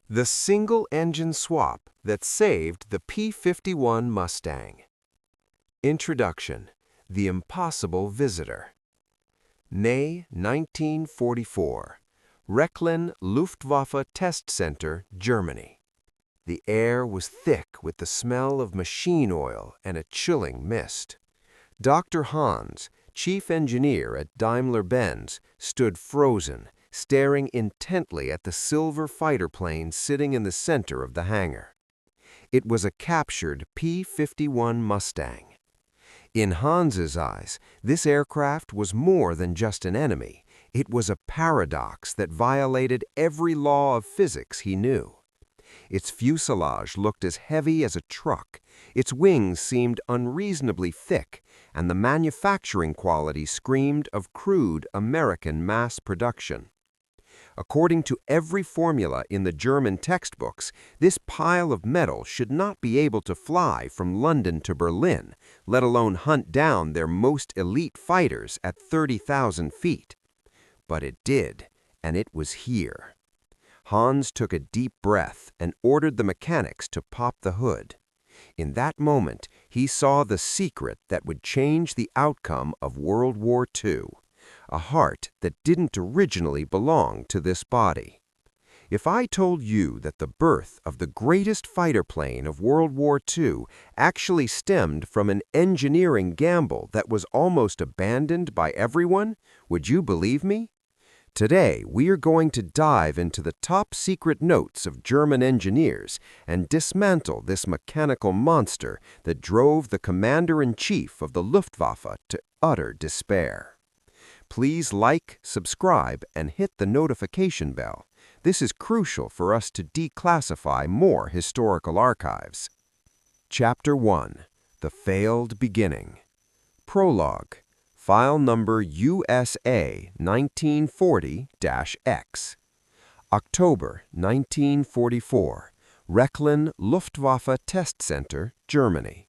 The single-engine swap that saved the P-51 Mustang. Introduction: The Impossible Visitor. May 1944. Rechlin Luftwaffe Test Center, Germany. The air was thick with the smell of machine oil and a chilling mist. Dr. Hans, chief engineer at Daimler-Benz, stood frozen, staring intently at the silver fighter plane sitting in the center of the hangar. It was a captured P-51 Mustang. In Hans's eyes, this aircraft was more than just an enemy. It was a paradox that violated every law of physics he knew. Its fuselage looked as heavy as a truck, its wings seemed unreasonably thick, and the manufacturing quality screamed of crude American mass production. According to every formula in the German textbooks, this pile of metal should not be able to fly from London to Berlin, let alone hunt down their most elite fighters at 30,000 feet. But it did, and it was here. Hans took a deep breath and ordered the mechanics to pop the hood. In that moment, he saw the secret that would change the outcome of World War II. A heart that didn't originally belong to this body. If I told you that the birth of the greatest fighter plane of World War II actually stemmed from an engineering gamble that was almost abandoned by everyone, would you believe me? Today, we are going to dive into the top secret notes of German engineers and dismantle this mechanical monster that drove the commander-in-chief of the Luftwaffe to utter despair. Please like, subscribe, and hit the notification bell. This is crucial for us to declassify more historical archives. Chapter 1. The Failed Beginning. Prologue. File number USA 1940-X. October 1944. Rechlin Luftwaffe Test Center, Germany.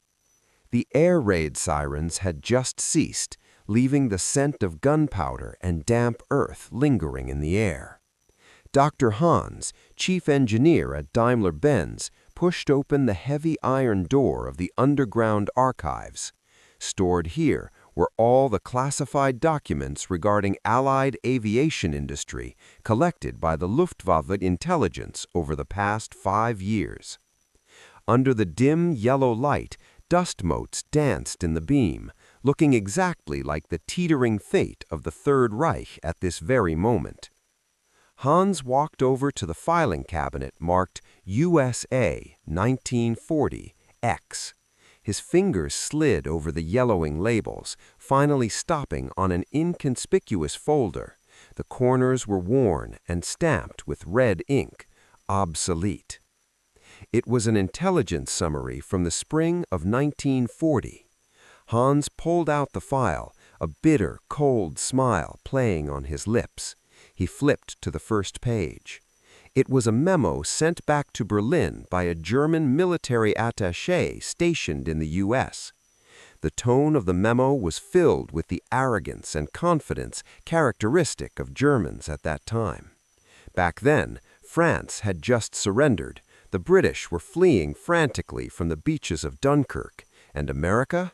The air raid sirens had just ceased, leaving the scent of gunpowder and damp earth lingering in the air. Dr. Hans, chief engineer at Daimler-Benz, pushed open the heavy iron door of the underground archives. Stored here were all the classified documents regarding Allied aviation industry collected by the Luftwaffe intelligence over the past 5 years. Under the dim yellow light, dust motes danced in the beam, looking exactly like the teetering fate of the Third Reich at this very moment. Hans walked over to the filing cabinet marked USA 1940-X. His fingers slid over the yellowing labels, finally stopping on an inconspicuous folder. The corners were worn and stamped with red ink, obsolete. It was an intelligence summary from the spring of 1940. Hans pulled out the file, a bitter, cold smile playing on his lips. He flipped to the first page. It was a memo sent back to Berlin by a German military attaché stationed in the U.S. The tone of the memo was filled with the arrogance and confidence characteristic of Germans at that time. Back then, France had just surrendered. The British were fleeing frantically from the beaches of Dunkirk, and America?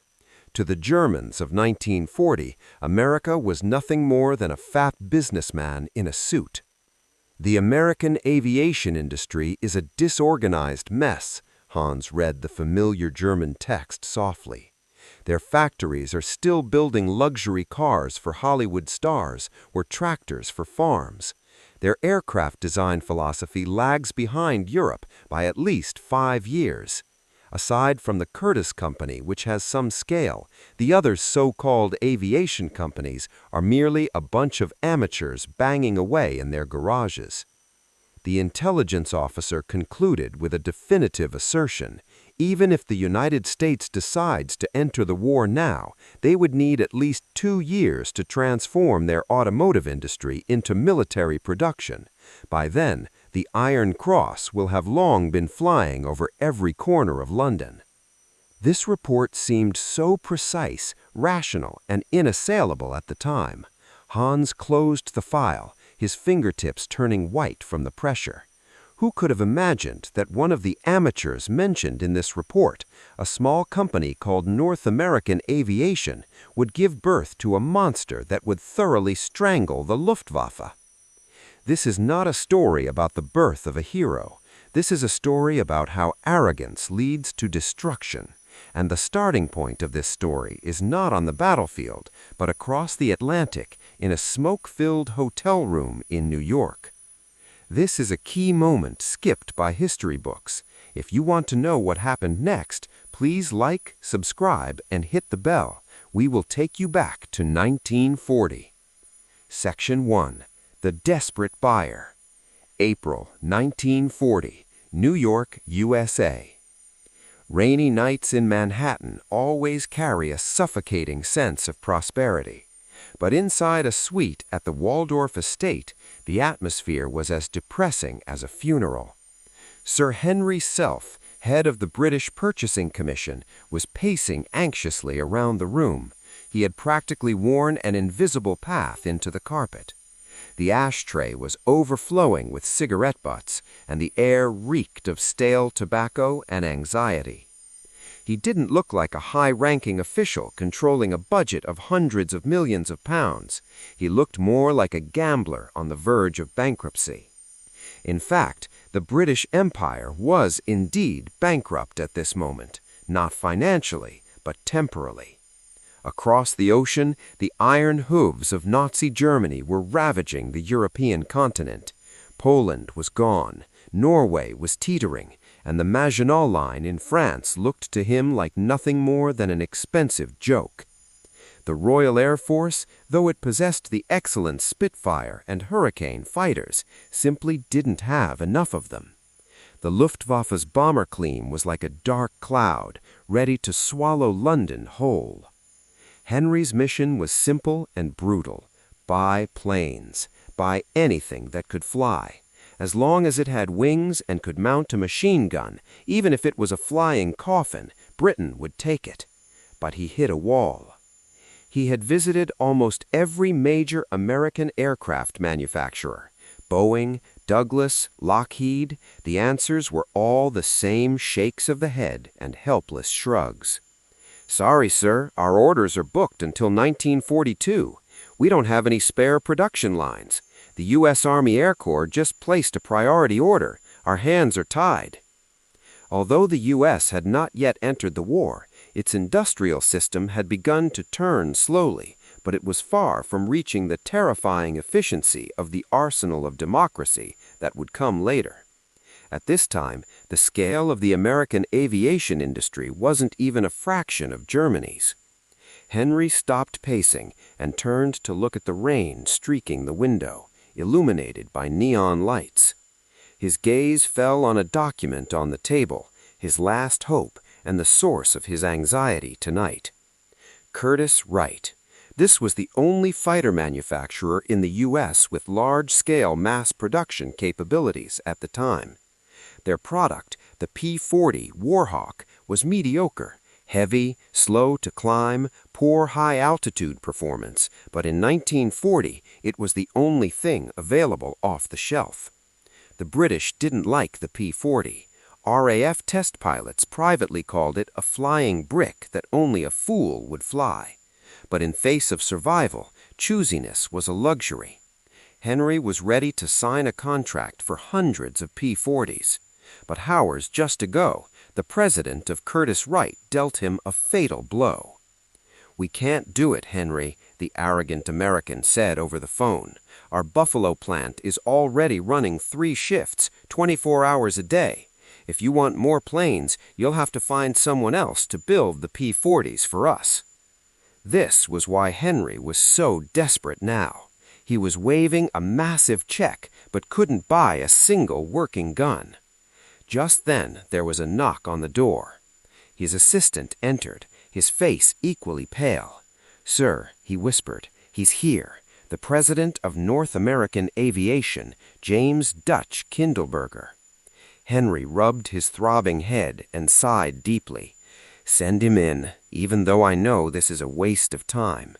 To the Germans of 1940, America was nothing more than a fat businessman in a suit. The American aviation industry is a disorganized mess, Hans read the familiar German text softly. Their factories are still building luxury cars for Hollywood stars or tractors for farms. Their aircraft design philosophy lags behind Europe by at least 5 years. Aside from the Curtiss Company, which has some scale, the other so-called aviation companies are merely a bunch of amateurs banging away in their garages. The intelligence officer concluded with a definitive assertion. Even if the United States decides to enter the war now, they would need at least 2 years to transform their automotive industry into military production. By then, the Iron Cross will have long been flying over every corner of London. This report seemed so precise, rational, and inassailable at the time. Hans closed the file, his fingertips turning white from the pressure. Who could have imagined that one of the amateurs mentioned in this report, a small company called North American Aviation, would give birth to a monster that would thoroughly strangle the Luftwaffe? This is not a story about the birth of a hero. This is a story about how arrogance leads to destruction. And the starting point of this story is not on the battlefield, but across the Atlantic in a smoke-filled hotel room in New York. This is a key moment skipped by history books. If you want to know what happened next, please like, subscribe, and hit the bell. We will take you back to 1940. Section 1. The Desperate Buyer. April 1940, New York, USA. Rainy nights in Manhattan always carry a suffocating sense of prosperity. But inside a suite at the Waldorf estate, the atmosphere was as depressing as a funeral. Sir Henry Self, head of the British Purchasing Commission, was pacing anxiously around the room. He had practically worn an invisible path into the carpet. The ashtray was overflowing with cigarette butts, and the air reeked of stale tobacco and anxiety. He didn't look like a high-ranking official controlling a budget of hundreds of millions of pounds. He looked more like a gambler on the verge of bankruptcy. In fact, the British Empire was indeed bankrupt at this moment, not financially, but temporally. Across the ocean, the iron hooves of Nazi Germany were ravaging the European continent. Poland was gone, Norway was teetering, and the Maginot Line in France looked to him like nothing more than an expensive joke. The Royal Air Force, though it possessed the excellent Spitfire and Hurricane fighters, simply didn't have enough of them. The Luftwaffe's bomber claim was like a dark cloud, ready to swallow London whole. Henry's mission was simple and brutal. Buy planes. Buy anything that could fly. As long as it had wings and could mount a machine gun, even if it was a flying coffin, Britain would take it. But he hit a wall. He had visited almost every major American aircraft manufacturer. Boeing, Douglas, Lockheed, the answers were all the same shakes of the head and helpless shrugs. Sorry, sir, our orders are booked until 1942. We don't have any spare production lines. The U.S. Army Air Corps just placed a priority order. Our hands are tied. Although the U.S. had not yet entered the war, its industrial system had begun to turn slowly, but it was far from reaching the terrifying efficiency of the arsenal of democracy that would come later. At this time, the scale of the American aviation industry wasn't even a fraction of Germany's. Henry stopped pacing and turned to look at the rain streaking the window, illuminated by neon lights. His gaze fell on a document on the table, his last hope and the source of his anxiety tonight. Curtiss-Wright. This was the only fighter manufacturer in the U.S. with large-scale mass production capabilities at the time. Their product, the P-40 Warhawk, was mediocre, heavy, slow to climb, poor high-altitude performance, but in 1940 it was the only thing available off the shelf. The British didn't like the P-40. RAF test pilots privately called it a flying brick that only a fool would fly. But in face of survival, choosiness was a luxury. Henry was ready to sign a contract for hundreds of P-40s. But hours just ago, the president of Curtiss-Wright dealt him a fatal blow. "We can't do it, Henry," the arrogant American said over the phone. "Our Buffalo plant is already running 3 shifts, 24 hours a day. If you want more planes, you'll have to find someone else to build the P-40s for us." This was why Henry was so desperate now. He was waving a massive check, but couldn't buy a single working gun. Just then, there was a knock on the door. His assistant entered, his face equally pale. "Sir," he whispered, "he's here, the president of North American Aviation, James Dutch Kindleberger." Henry rubbed his throbbing head and sighed deeply. "Send him in, even though I know this is a waste of time.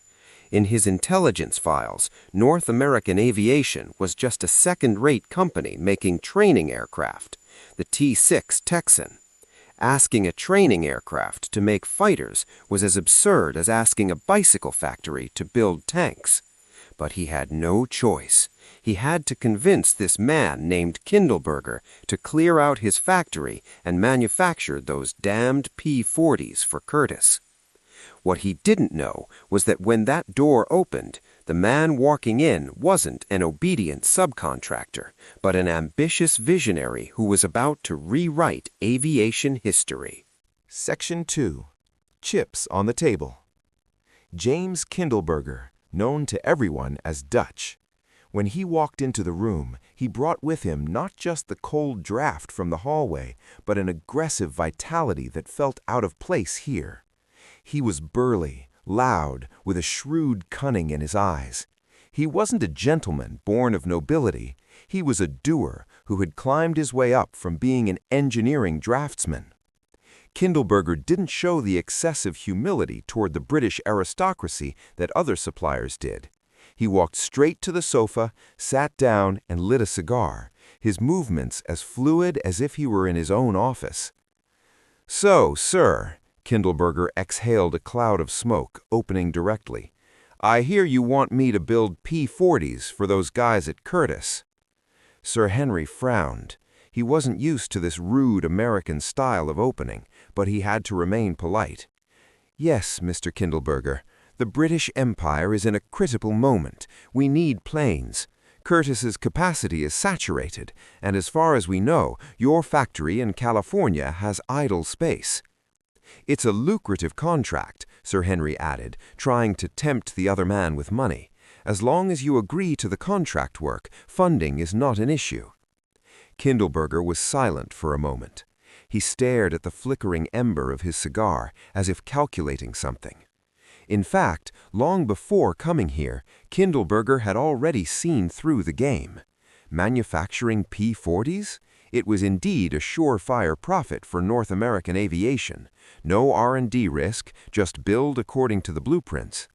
In his intelligence files, North American Aviation was just a second-rate company making training aircraft, the T-6 Texan. Asking a training aircraft to make fighters was as absurd as asking a bicycle factory to build tanks. But he had no choice. He had to convince this man named Kindleberger to clear out his factory and manufacture those damned P-40s for Curtiss. What he didn't know was that when that door opened, the man walking in wasn't an obedient subcontractor, but an ambitious visionary who was about to rewrite aviation history. Section 2. Chips on the Table. James Kindleberger, known to everyone as Dutch. When he walked into the room, he brought with him not just the cold draft from the hallway, but an aggressive vitality that felt out of place here. He was burly, loud, with a shrewd cunning in his eyes. He wasn't a gentleman born of nobility. He was a doer who had climbed his way up from being an engineering draftsman. Kindleberger didn't show the excessive humility toward the British aristocracy that other suppliers did. He walked straight to the sofa, sat down, and lit a cigar, his movements as fluid as if he were in his own office. "So, sir," Kindleberger exhaled a cloud of smoke, opening directly, "I hear you want me to build P-40s for those guys at Curtiss." Sir Henry frowned. He wasn't used to this rude American style of opening, but he had to remain polite. "Yes, Mr. Kindleberger. The British Empire is in a critical moment. We need planes. Curtiss's capacity is saturated, and as far as we know, your factory in California has idle space." "It's a lucrative contract," Sir Henry added, trying to tempt the other man with money. "As long as you agree to the contract work, funding is not an issue." Kindleberger was silent for a moment. He stared at the flickering ember of his cigar, as if calculating something. In fact, long before coming here, Kindleberger had already seen through the game. Manufacturing P-40s? It was indeed a surefire profit for North American Aviation. No R&D risk, just build according to the blueprints.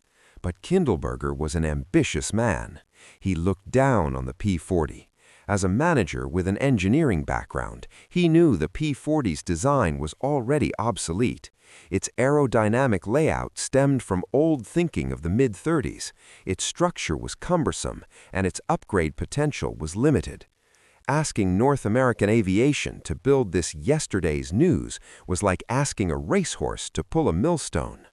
But Kindleberger was an ambitious man. He looked down on the P-40. As a manager with an engineering background, he knew the P-40's design was already obsolete. Its aerodynamic layout stemmed from old thinking of the mid-30s. Its structure was cumbersome, and its upgrade potential was limited. Asking North American Aviation to build this yesterday's news was like asking a racehorse to pull a millstone.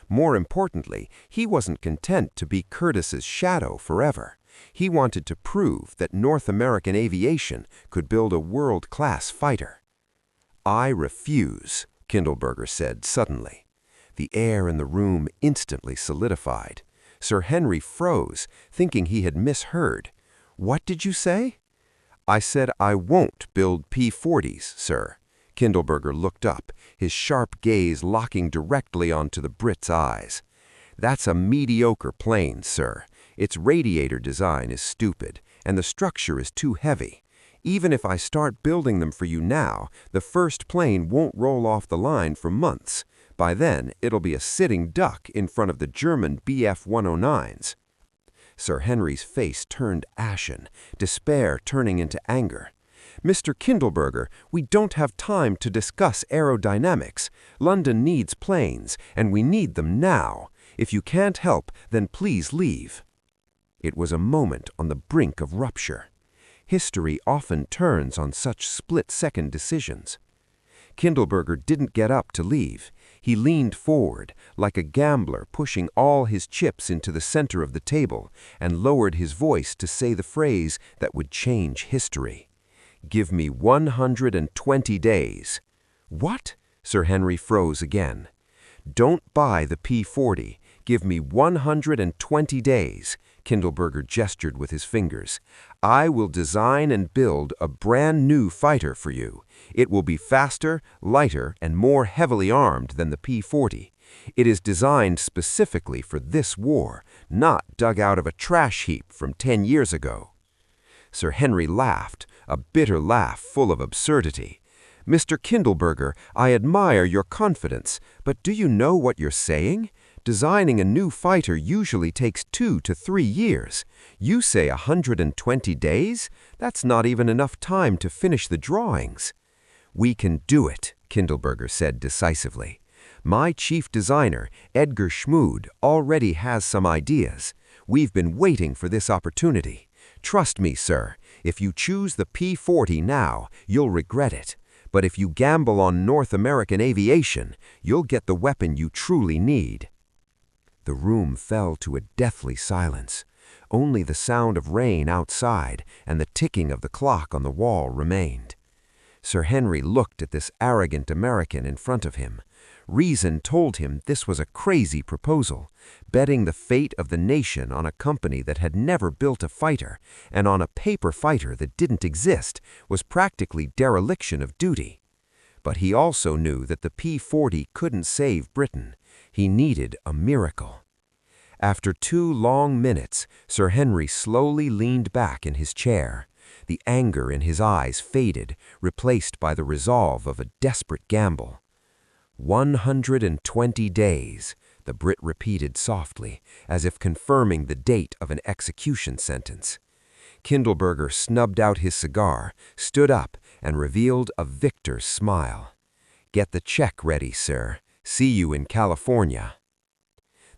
More importantly, he wasn't content to be Curtiss's shadow forever. He wanted to prove that North American Aviation could build a world-class fighter. "I refuse," Kindleberger said suddenly. The air in the room instantly solidified. Sir Henry froze, thinking he had misheard. "What did you say?" "I said I won't build P-40s, sir." Kindleberger looked up, his sharp gaze locking directly onto the Brit's eyes. "That's a mediocre plane, sir. Its radiator design is stupid, and the structure is too heavy. Even if I start building them for you now, the first plane won't roll off the line for months. By then, it'll be a sitting duck in front of the German Bf-109s. Sir Henry's face turned ashen, despair turning into anger. "Mr. Kindleberger, we don't have time to discuss aerodynamics. London needs planes, and we need them now. If you can't help, then please leave." It was a moment on the brink of rupture. History often turns on such split-second decisions. Kindleberger didn't get up to leave. He leaned forward, like a gambler pushing all his chips into the center of the table, and lowered his voice to say the phrase that would change history. "Give me 120 days. "What?" Sir Henry froze again. "Don't buy the P-40. Give me 120 days. Kindleberger gestured with his fingers. "I will design and build a brand new fighter for you. It will be faster, lighter, and more heavily armed than the P-40. It is designed specifically for this war, not dug out of a trash heap from 10 years ago." Sir Henry laughed, a bitter laugh full of absurdity. "Mr. Kindleberger, I admire your confidence, but do you know what you're saying? Designing a new fighter usually takes 2 to 3 years. You say 120 days? That's not even enough time to finish the drawings." "We can do it," Kindleberger said decisively. "My chief designer, Edgar Schmood, already has some ideas. We've been waiting for this opportunity. Trust me, sir, if you choose the P-40 now, you'll regret it. But if you gamble on North American aviation, you'll get the weapon you truly need." The room fell to a deathly silence. Only the sound of rain outside and the ticking of the clock on the wall remained. Sir Henry looked at this arrogant American in front of him. Reason told him this was a crazy proposal, betting the fate of the nation on a company that had never built a fighter, and on a paper fighter that didn't exist, was practically dereliction of duty. But he also knew that the P-40 couldn't save Britain. He needed a miracle. After 2 long minutes, Sir Henry slowly leaned back in his chair. The anger in his eyes faded, replaced by the resolve of a desperate gamble. 120 days, the Brit repeated softly, as if confirming the date of an execution sentence. Kindleberger snubbed out his cigar, stood up, and revealed a victor's smile. "Get the check ready, sir. See you in California."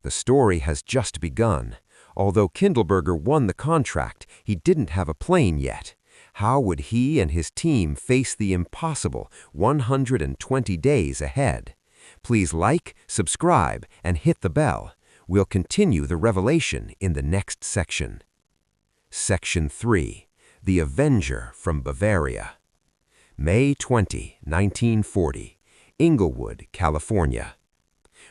The story has just begun. Although Kindleberger won the contract, he didn't have a plane yet. How would he and his team face the impossible 120 days ahead? Please like, subscribe, and hit the bell. We'll continue the revelation in the next section. Section 3. The Avenger from Bavaria. May 20, 1940. Inglewood, California.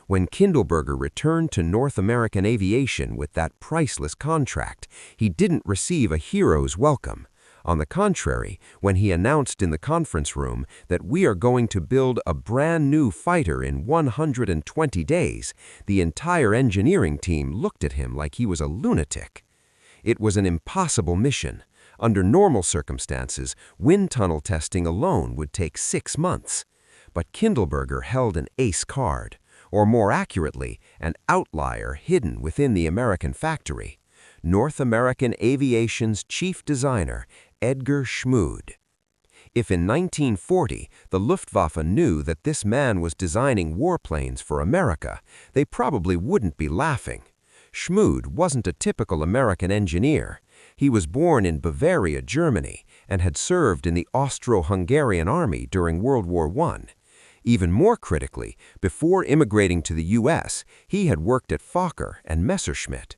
When Kindleberger returned to North American aviation with that priceless contract, he didn't receive a hero's welcome. On the contrary, when he announced in the conference room that we are going to build a brand new fighter in 120 days, the entire engineering team looked at him like he was a lunatic. It was an impossible mission. Under normal circumstances, wind tunnel testing alone would take 6 months. But Kindleberger held an ace card, or more accurately, an outlier hidden within the American factory. North American aviation's chief designer, Edgar Schmood. If in 1940 the Luftwaffe knew that this man was designing warplanes for America, they probably wouldn't be laughing. Schmood wasn't a typical American engineer. He was born in Bavaria, Germany, and had served in the Austro-Hungarian army during World War I. Even more critically, before immigrating to the U.S., he had worked at Fokker and Messerschmitt,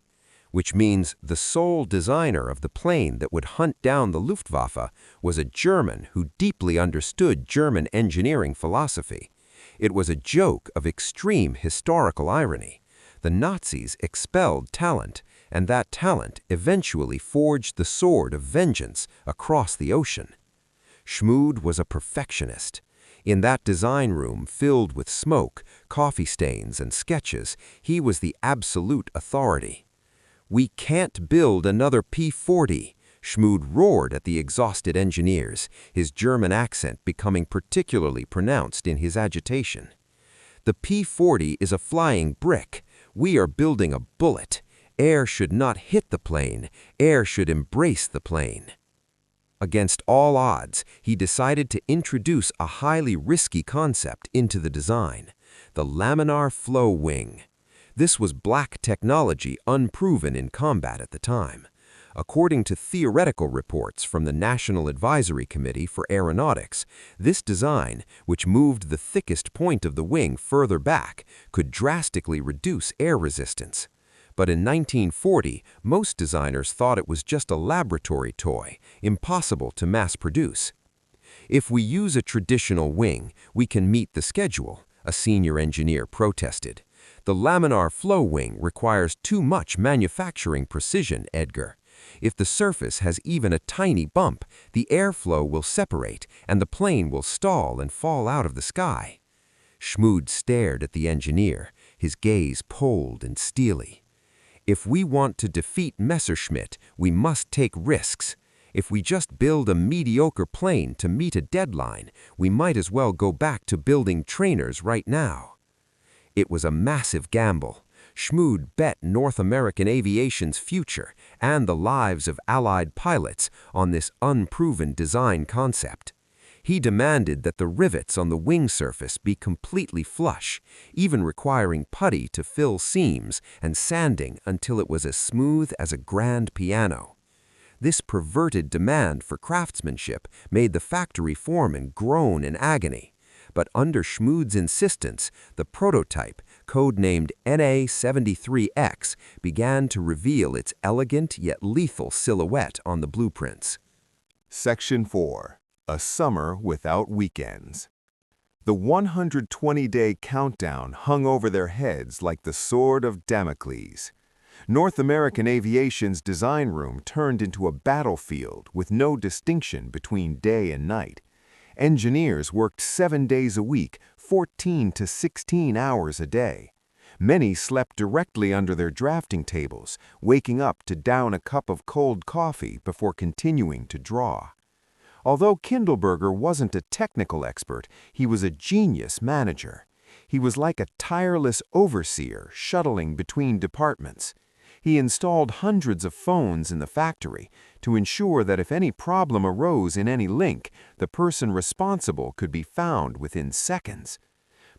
which means the sole designer of the plane that would hunt down the Luftwaffe was a German who deeply understood German engineering philosophy. It was a joke of extreme historical irony. The Nazis expelled talent, and that talent eventually forged the sword of vengeance across the ocean. Schmood was a perfectionist. In that design room filled with smoke, coffee stains, and sketches, he was the absolute authority. "We can't build another P-40, Schmood roared at the exhausted engineers, his German accent becoming particularly pronounced in his agitation. "The P-40 is a flying brick. We are building a bullet. Air should not hit the plane. Air should embrace the plane." Against all odds, he decided to introduce a highly risky concept into the design, the laminar flow wing. This was black technology unproven in combat at the time. According to theoretical reports from the National Advisory Committee for Aeronautics, this design, which moved the thickest point of the wing further back, could drastically reduce air resistance. But in 1940, most designers thought it was just a laboratory toy, impossible to mass produce. "If we use a traditional wing, we can meet the schedule," a senior engineer protested. "The laminar flow wing requires too much manufacturing precision, Edgar. If the surface has even a tiny bump, the airflow will separate and the plane will stall and fall out of the sky." Schmood stared at the engineer, his gaze cold and steely. "If we want to defeat Messerschmitt, we must take risks. If we just build a mediocre plane to meet a deadline, we might as well go back to building trainers right now." It was a massive gamble. Schmood bet North American aviation's future and the lives of Allied pilots on this unproven design concept. He demanded that the rivets on the wing surface be completely flush, even requiring putty to fill seams and sanding until it was as smooth as a grand piano. This perverted demand for craftsmanship made the factory foreman groan in agony. But under Schmood's insistence, the prototype, codenamed NA-73X, began to reveal its elegant yet lethal silhouette on the blueprints. Section 4. A Summer Without Weekends. The 120-day countdown hung over their heads like the sword of Damocles. North American Aviation's design room turned into a battlefield with no distinction between day and night. Engineers worked 7 days a week, 14 to 16 hours a day. Many slept directly under their drafting tables, waking up to down a cup of cold coffee before continuing to draw. Although Kindleberger wasn't a technical expert, he was a genius manager. He was like a tireless overseer shuttling between departments. He installed hundreds of phones in the factory to ensure that if any problem arose in any link, the person responsible could be found within seconds.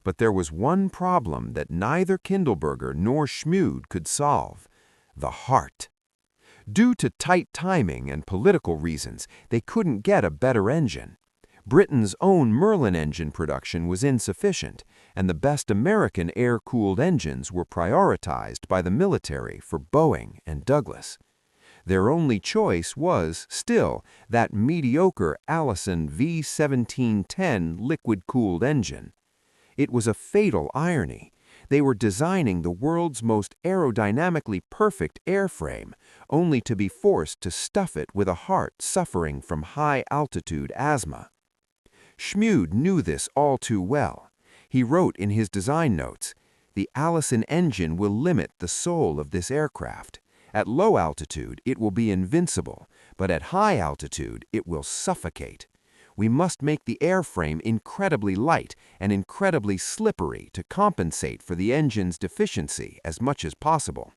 But there was one problem that neither Kindleberger nor Schmood could solve: the heart. Due to tight timing and political reasons, they couldn't get a better engine. Britain's own Merlin engine production was insufficient, and the best American air-cooled engines were prioritized by the military for Boeing and Douglas. Their only choice was, still, that mediocre Allison V1710 liquid-cooled engine. It was a fatal irony. They were designing the world's most aerodynamically perfect airframe, only to be forced to stuff it with a heart suffering from high-altitude asthma. Schmood knew this all too well. He wrote in his design notes, "The Allison engine will limit the soul of this aircraft. At low altitude, it will be invincible, but at high altitude, it will suffocate. We must make the airframe incredibly light and incredibly slippery to compensate for the engine's deficiency as much as possible."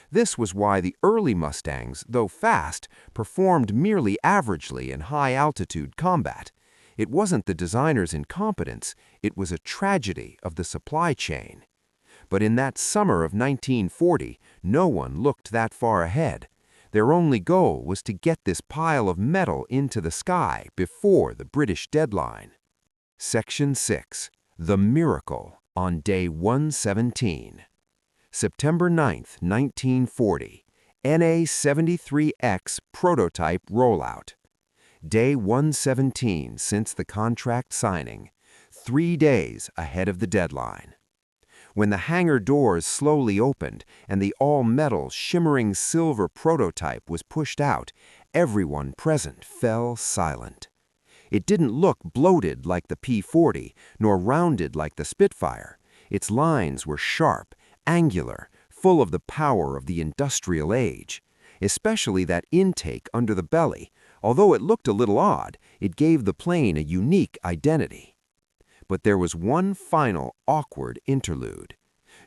This was why the early Mustangs, though fast, performed merely averagely in high-altitude combat. It wasn't the designer's incompetence, it was a tragedy of the supply chain. But in that summer of 1940, no one looked that far ahead. Their only goal was to get this pile of metal into the sky before the British deadline. Section 6. The Miracle on Day 117. September 9, 1940. NA-73X prototype rollout. Day 117 since the contract signing, 3 days ahead of the deadline. When the hangar doors slowly opened and the all-metal, shimmering silver prototype was pushed out, everyone present fell silent. It didn't look bloated like the P-40, nor rounded like the Spitfire. Its lines were sharp, angular, full of the power of the industrial age. Especially that intake under the belly. Although it looked a little odd, it gave the plane a unique identity. But there was one final awkward interlude.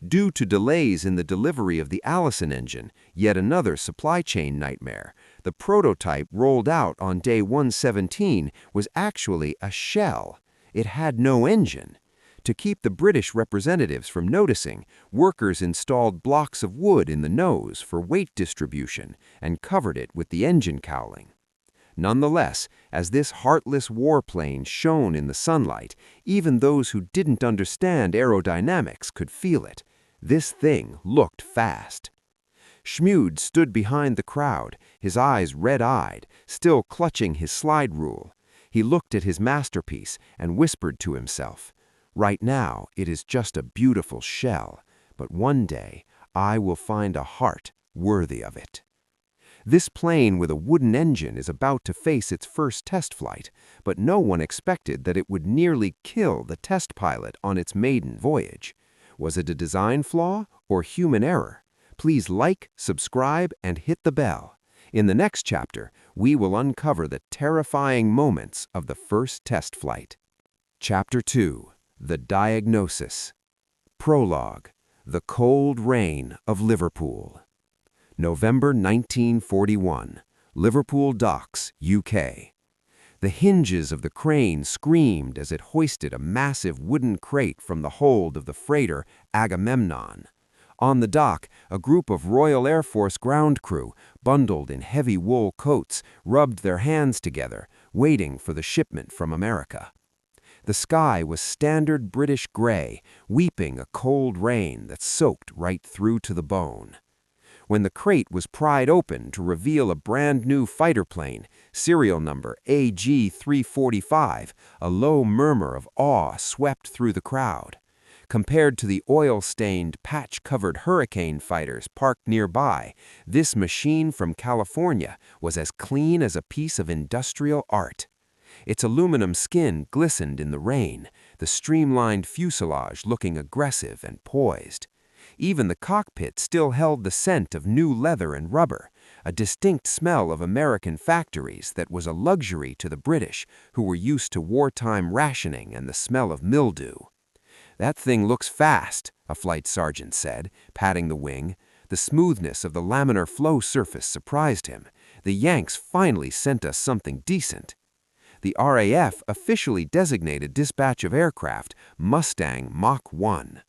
Due to delays in the delivery of the Allison engine, yet another supply chain nightmare, the prototype rolled out on day 117 was actually a shell. It had no engine. To keep the British representatives from noticing, workers installed blocks of wood in the nose for weight distribution and covered it with the engine cowling. Nonetheless, as this heartless warplane shone in the sunlight, even those who didn't understand aerodynamics could feel it. This thing looked fast. Schmood stood behind the crowd, his eyes red-eyed, still clutching his slide rule. He looked at his masterpiece and whispered to himself, "Right now, it is just a beautiful shell, but one day I will find a heart worthy of it." This plane with a wooden engine is about to face its first test flight, but no one expected that it would nearly kill the test pilot on its maiden voyage. Was it a design flaw or human error? Please like, subscribe, and hit the bell. In the next chapter, we will uncover the terrifying moments of the first test flight. Chapter 2. The Diagnosis. Prologue. The Cold Rain of Liverpool. November 1941. Liverpool Docks, UK. The hinges of the crane screamed as it hoisted a massive wooden crate from the hold of the freighter Agamemnon. On the dock, a group of Royal Air Force ground crew, bundled in heavy wool coats, rubbed their hands together, waiting for the shipment from America. The sky was standard British gray, weeping a cold rain that soaked right through to the bone. When the crate was pried open to reveal a brand-new fighter plane, serial number AG-345, a low murmur of awe swept through the crowd. Compared to the oil-stained, patch-covered Hurricane fighters parked nearby, this machine from California was as clean as a piece of industrial art. Its aluminum skin glistened in the rain, the streamlined fuselage looking aggressive and poised. Even the cockpit still held the scent of new leather and rubber, a distinct smell of American factories that was a luxury to the British, who were used to wartime rationing and the smell of mildew. "That thing looks fast," a flight sergeant said, patting the wing. The smoothness of the laminar flow surface surprised him. "The Yanks finally sent us something decent." The RAF officially designated dispatch of aircraft Mustang Mach 1.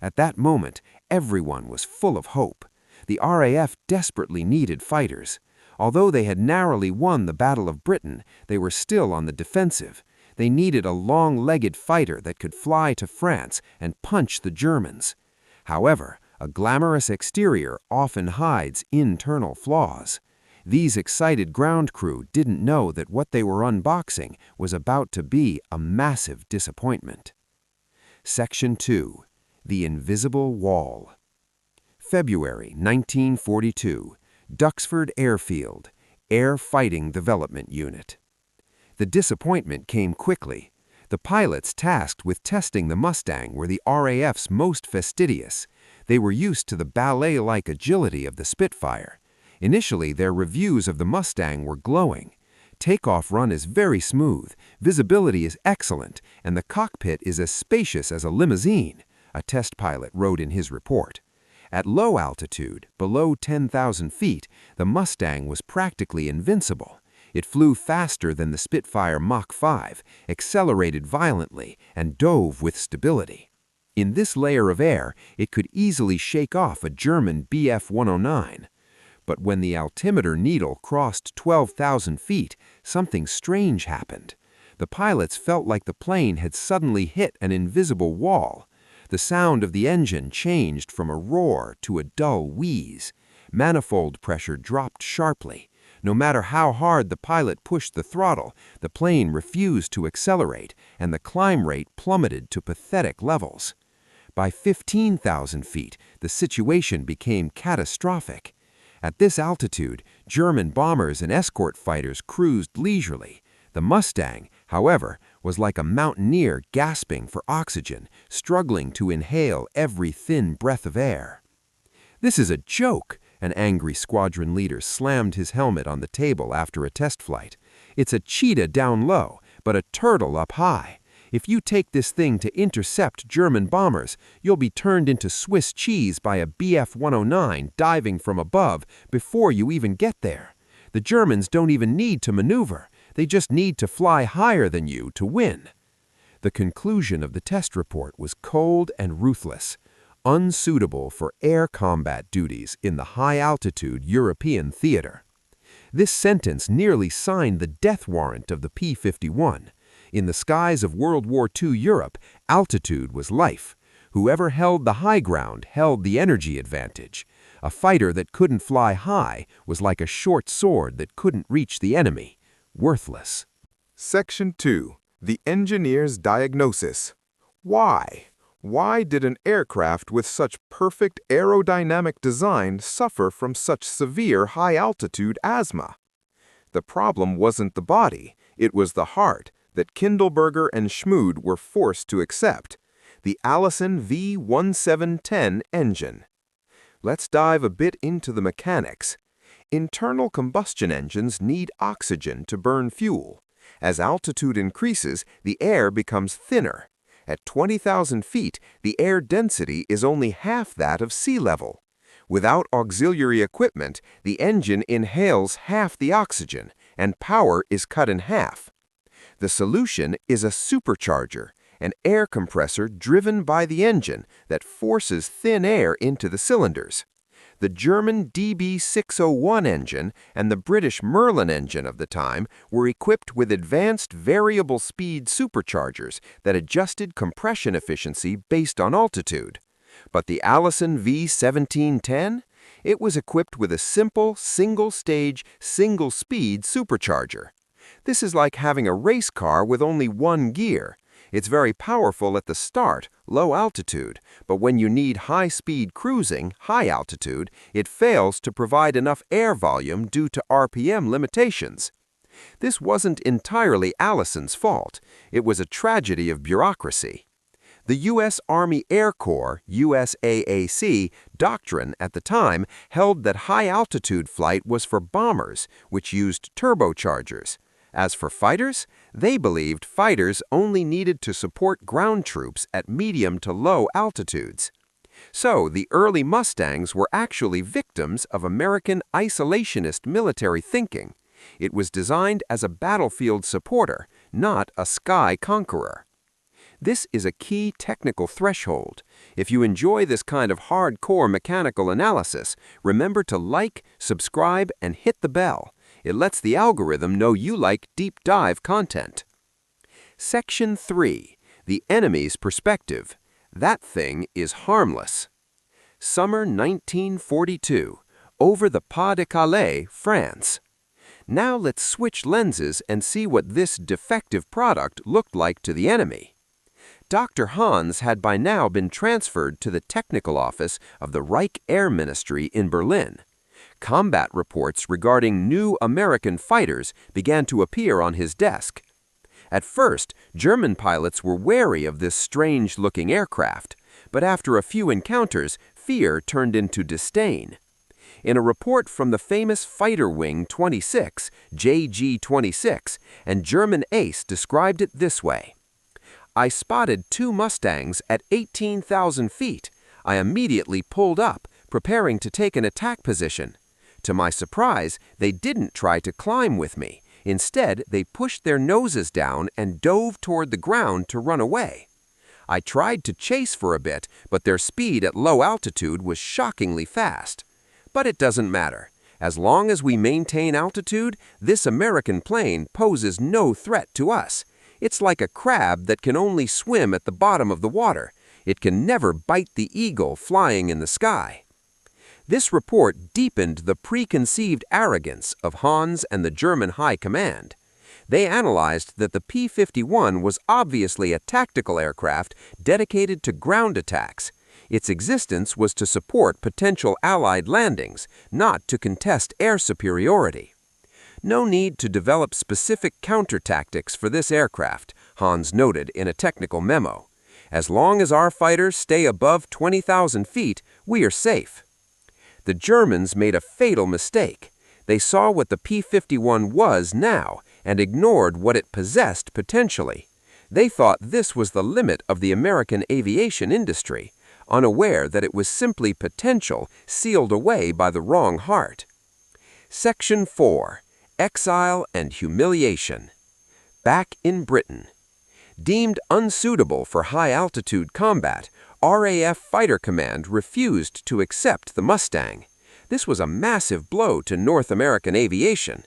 At that moment, everyone was full of hope. The RAF desperately needed fighters. Although they had narrowly won the Battle of Britain, they were still on the defensive. They needed a long-legged fighter that could fly to France and punch the Germans. However, a glamorous exterior often hides internal flaws. These excited ground crew didn't know that what they were unboxing was about to be a massive disappointment. Section 2. The Invisible Wall. February 1942. Duxford Airfield, Air Fighting Development Unit. The disappointment came quickly. The pilots tasked with testing the Mustang were the RAF's most fastidious. They were used to the ballet-like agility of the Spitfire. Initially, their reviews of the Mustang were glowing. Takeoff run is very smooth, visibility is excellent, and the cockpit is as spacious as a limousine, a test pilot wrote in his report. At low altitude, below 10,000 feet, the Mustang was practically invincible. It flew faster than the Spitfire Mach 5, accelerated violently, and dove with stability. In this layer of air, it could easily shake off a German Bf-109. But when the altimeter needle crossed 12,000 feet, something strange happened. The pilots felt like the plane had suddenly hit an invisible wall. The sound of the engine changed from a roar to a dull wheeze. Manifold pressure dropped sharply. No matter how hard the pilot pushed the throttle, the plane refused to accelerate, and the climb rate plummeted to pathetic levels. By 15,000 feet, the situation became catastrophic. At this altitude, German bombers and escort fighters cruised leisurely. The Mustang, however, was like a mountaineer gasping for oxygen, struggling to inhale every thin breath of air. "This is a joke," an angry squadron leader slammed his helmet on the table after a test flight. "It's a cheetah down low, but a turtle up high. If you take this thing to intercept German bombers, you'll be turned into Swiss cheese by a Bf-109 diving from above before you even get there. The Germans don't even need to maneuver. They just need to fly higher than you to win." The conclusion of the test report was cold and ruthless. Unsuitable for air combat duties in the high-altitude European theater. This sentence nearly signed the death warrant of the P-51. In the skies of World War II Europe, altitude was life. Whoever held the high ground held the energy advantage. A fighter that couldn't fly high was like a short sword that couldn't reach the enemy. Worthless. Section 2. The Engineer's Diagnosis. Why? Why did an aircraft with such perfect aerodynamic design suffer from such severe high-altitude asthma? The problem wasn't the body, it was the heart that Kindleberger and Schmood were forced to accept, the Allison V1710 engine. Let's dive a bit into the mechanics. Internal combustion engines need oxygen to burn fuel. As altitude increases, the air becomes thinner. At 20,000 feet, the air density is only half that of sea level. Without auxiliary equipment, the engine inhales half the oxygen, and power is cut in half. The solution is a supercharger, an air compressor driven by the engine that forces thin air into the cylinders. The German DB601 engine and the British Merlin engine of the time were equipped with advanced variable speed superchargers that adjusted compression efficiency based on altitude. But the Allison V1710? It was equipped with a simple, single-stage, single-speed supercharger. This is like having a race car with only one gear. It's very powerful at the start, low altitude, but when you need high-speed cruising, high altitude, it fails to provide enough air volume due to RPM limitations. This wasn't entirely Allison's fault. It was a tragedy of bureaucracy. The U.S. Army Air Corps, USAAC, doctrine at the time held that high-altitude flight was for bombers, which used turbochargers. As for fighters, they believed fighters only needed to support ground troops at medium to low altitudes. So the early Mustangs were actually victims of American isolationist military thinking. It was designed as a battlefield supporter, not a sky conqueror. This is a key technical threshold. If you enjoy this kind of hardcore mechanical analysis, remember to like, subscribe, and hit the bell. It lets the algorithm know you like deep dive content. Section 3. The enemy's perspective. That thing is harmless. Summer 1942. Over the Pas de Calais, France. Now let's switch lenses and see what this defective product looked like to the enemy. Dr. Hans had by now been transferred to the technical office of the Reich Air Ministry in Berlin. Combat reports regarding new American fighters began to appear on his desk. At first, German pilots were wary of this strange-looking aircraft, but after a few encounters, fear turned into disdain. In a report from the famous Fighter Wing 26, JG-26, and German ace described it this way: "I spotted two Mustangs at 18,000 feet. I immediately pulled up, preparing to take an attack position. To my surprise, they didn't try to climb with me. Instead, they pushed their noses down and dove toward the ground to run away. I tried to chase for a bit, but their speed at low altitude was shockingly fast. But it doesn't matter. As long as we maintain altitude, this American plane poses no threat to us. It's like a crab that can only swim at the bottom of the water. It can never bite the eagle flying in the sky." This report deepened the preconceived arrogance of Hans and the German High Command. They analyzed that the P-51 was obviously a tactical aircraft dedicated to ground attacks. Its existence was to support potential Allied landings, not to contest air superiority. "No need to develop specific counter-tactics for this aircraft," Hans noted in a technical memo. "As long as our fighters stay above 20,000 feet, we are safe." The Germans made a fatal mistake. They saw what the P-51 was now and ignored what it possessed potentially. They thought this was the limit of the American aviation industry, unaware that it was simply potential sealed away by the wrong heart. Section 4. Exile and Humiliation. Back in Britain. Deemed unsuitable for high-altitude combat, RAF Fighter Command refused to accept the Mustang. This was a massive blow to North American aviation.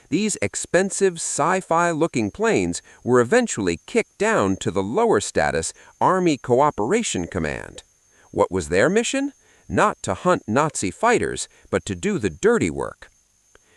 These expensive, sci-fi-looking planes were eventually kicked down to the lower-status Army Cooperation Command. What was their mission? Not to hunt Nazi fighters, but to do the dirty work.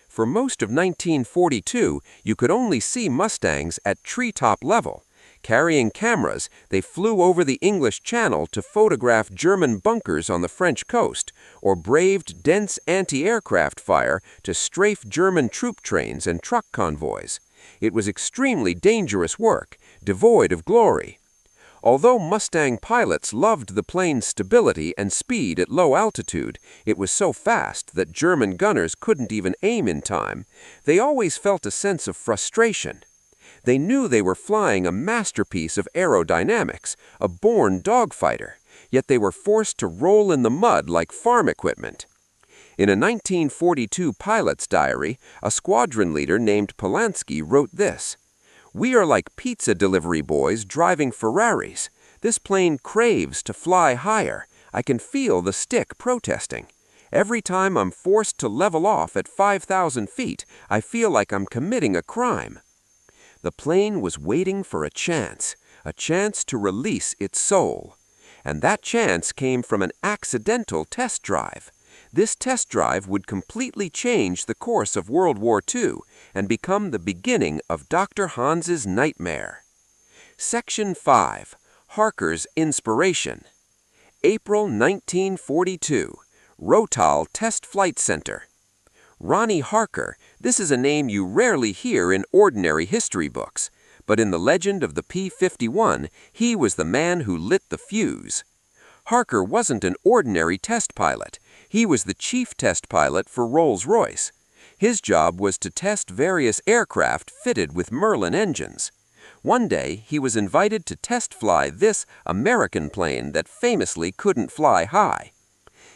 For most of 1942, you could only see Mustangs at treetop level. Carrying cameras, they flew over the English Channel to photograph German bunkers on the French coast, or braved dense anti-aircraft fire to strafe German troop trains and truck convoys. It was extremely dangerous work, devoid of glory. Although Mustang pilots loved the plane's stability and speed at low altitude, it was so fast that German gunners couldn't even aim in time. They always felt a sense of frustration. They knew they were flying a masterpiece of aerodynamics, a born dogfighter, yet they were forced to roll in the mud like farm equipment. In a 1942 pilot's diary, a squadron leader named Polanski wrote this: "We are like pizza delivery boys driving Ferraris. This plane craves to fly higher. I can feel the stick protesting. Every time I'm forced to level off at 5,000 feet, I feel like I'm committing a crime." The plane was waiting for a chance to release its soul. And that chance came from an accidental test drive. This test drive would completely change the course of World War II and become the beginning of Dr. Hans's nightmare. Section 5. Harker's Inspiration. April 1942. Rotal Test Flight Center. Ronnie Harker, this is a name you rarely hear in ordinary history books, but in the legend of the P-51, he was the man who lit the fuse. Harker wasn't an ordinary test pilot. He was the chief test pilot for Rolls-Royce. His job was to test various aircraft fitted with Merlin engines. One day, he was invited to test fly this American plane that famously couldn't fly high.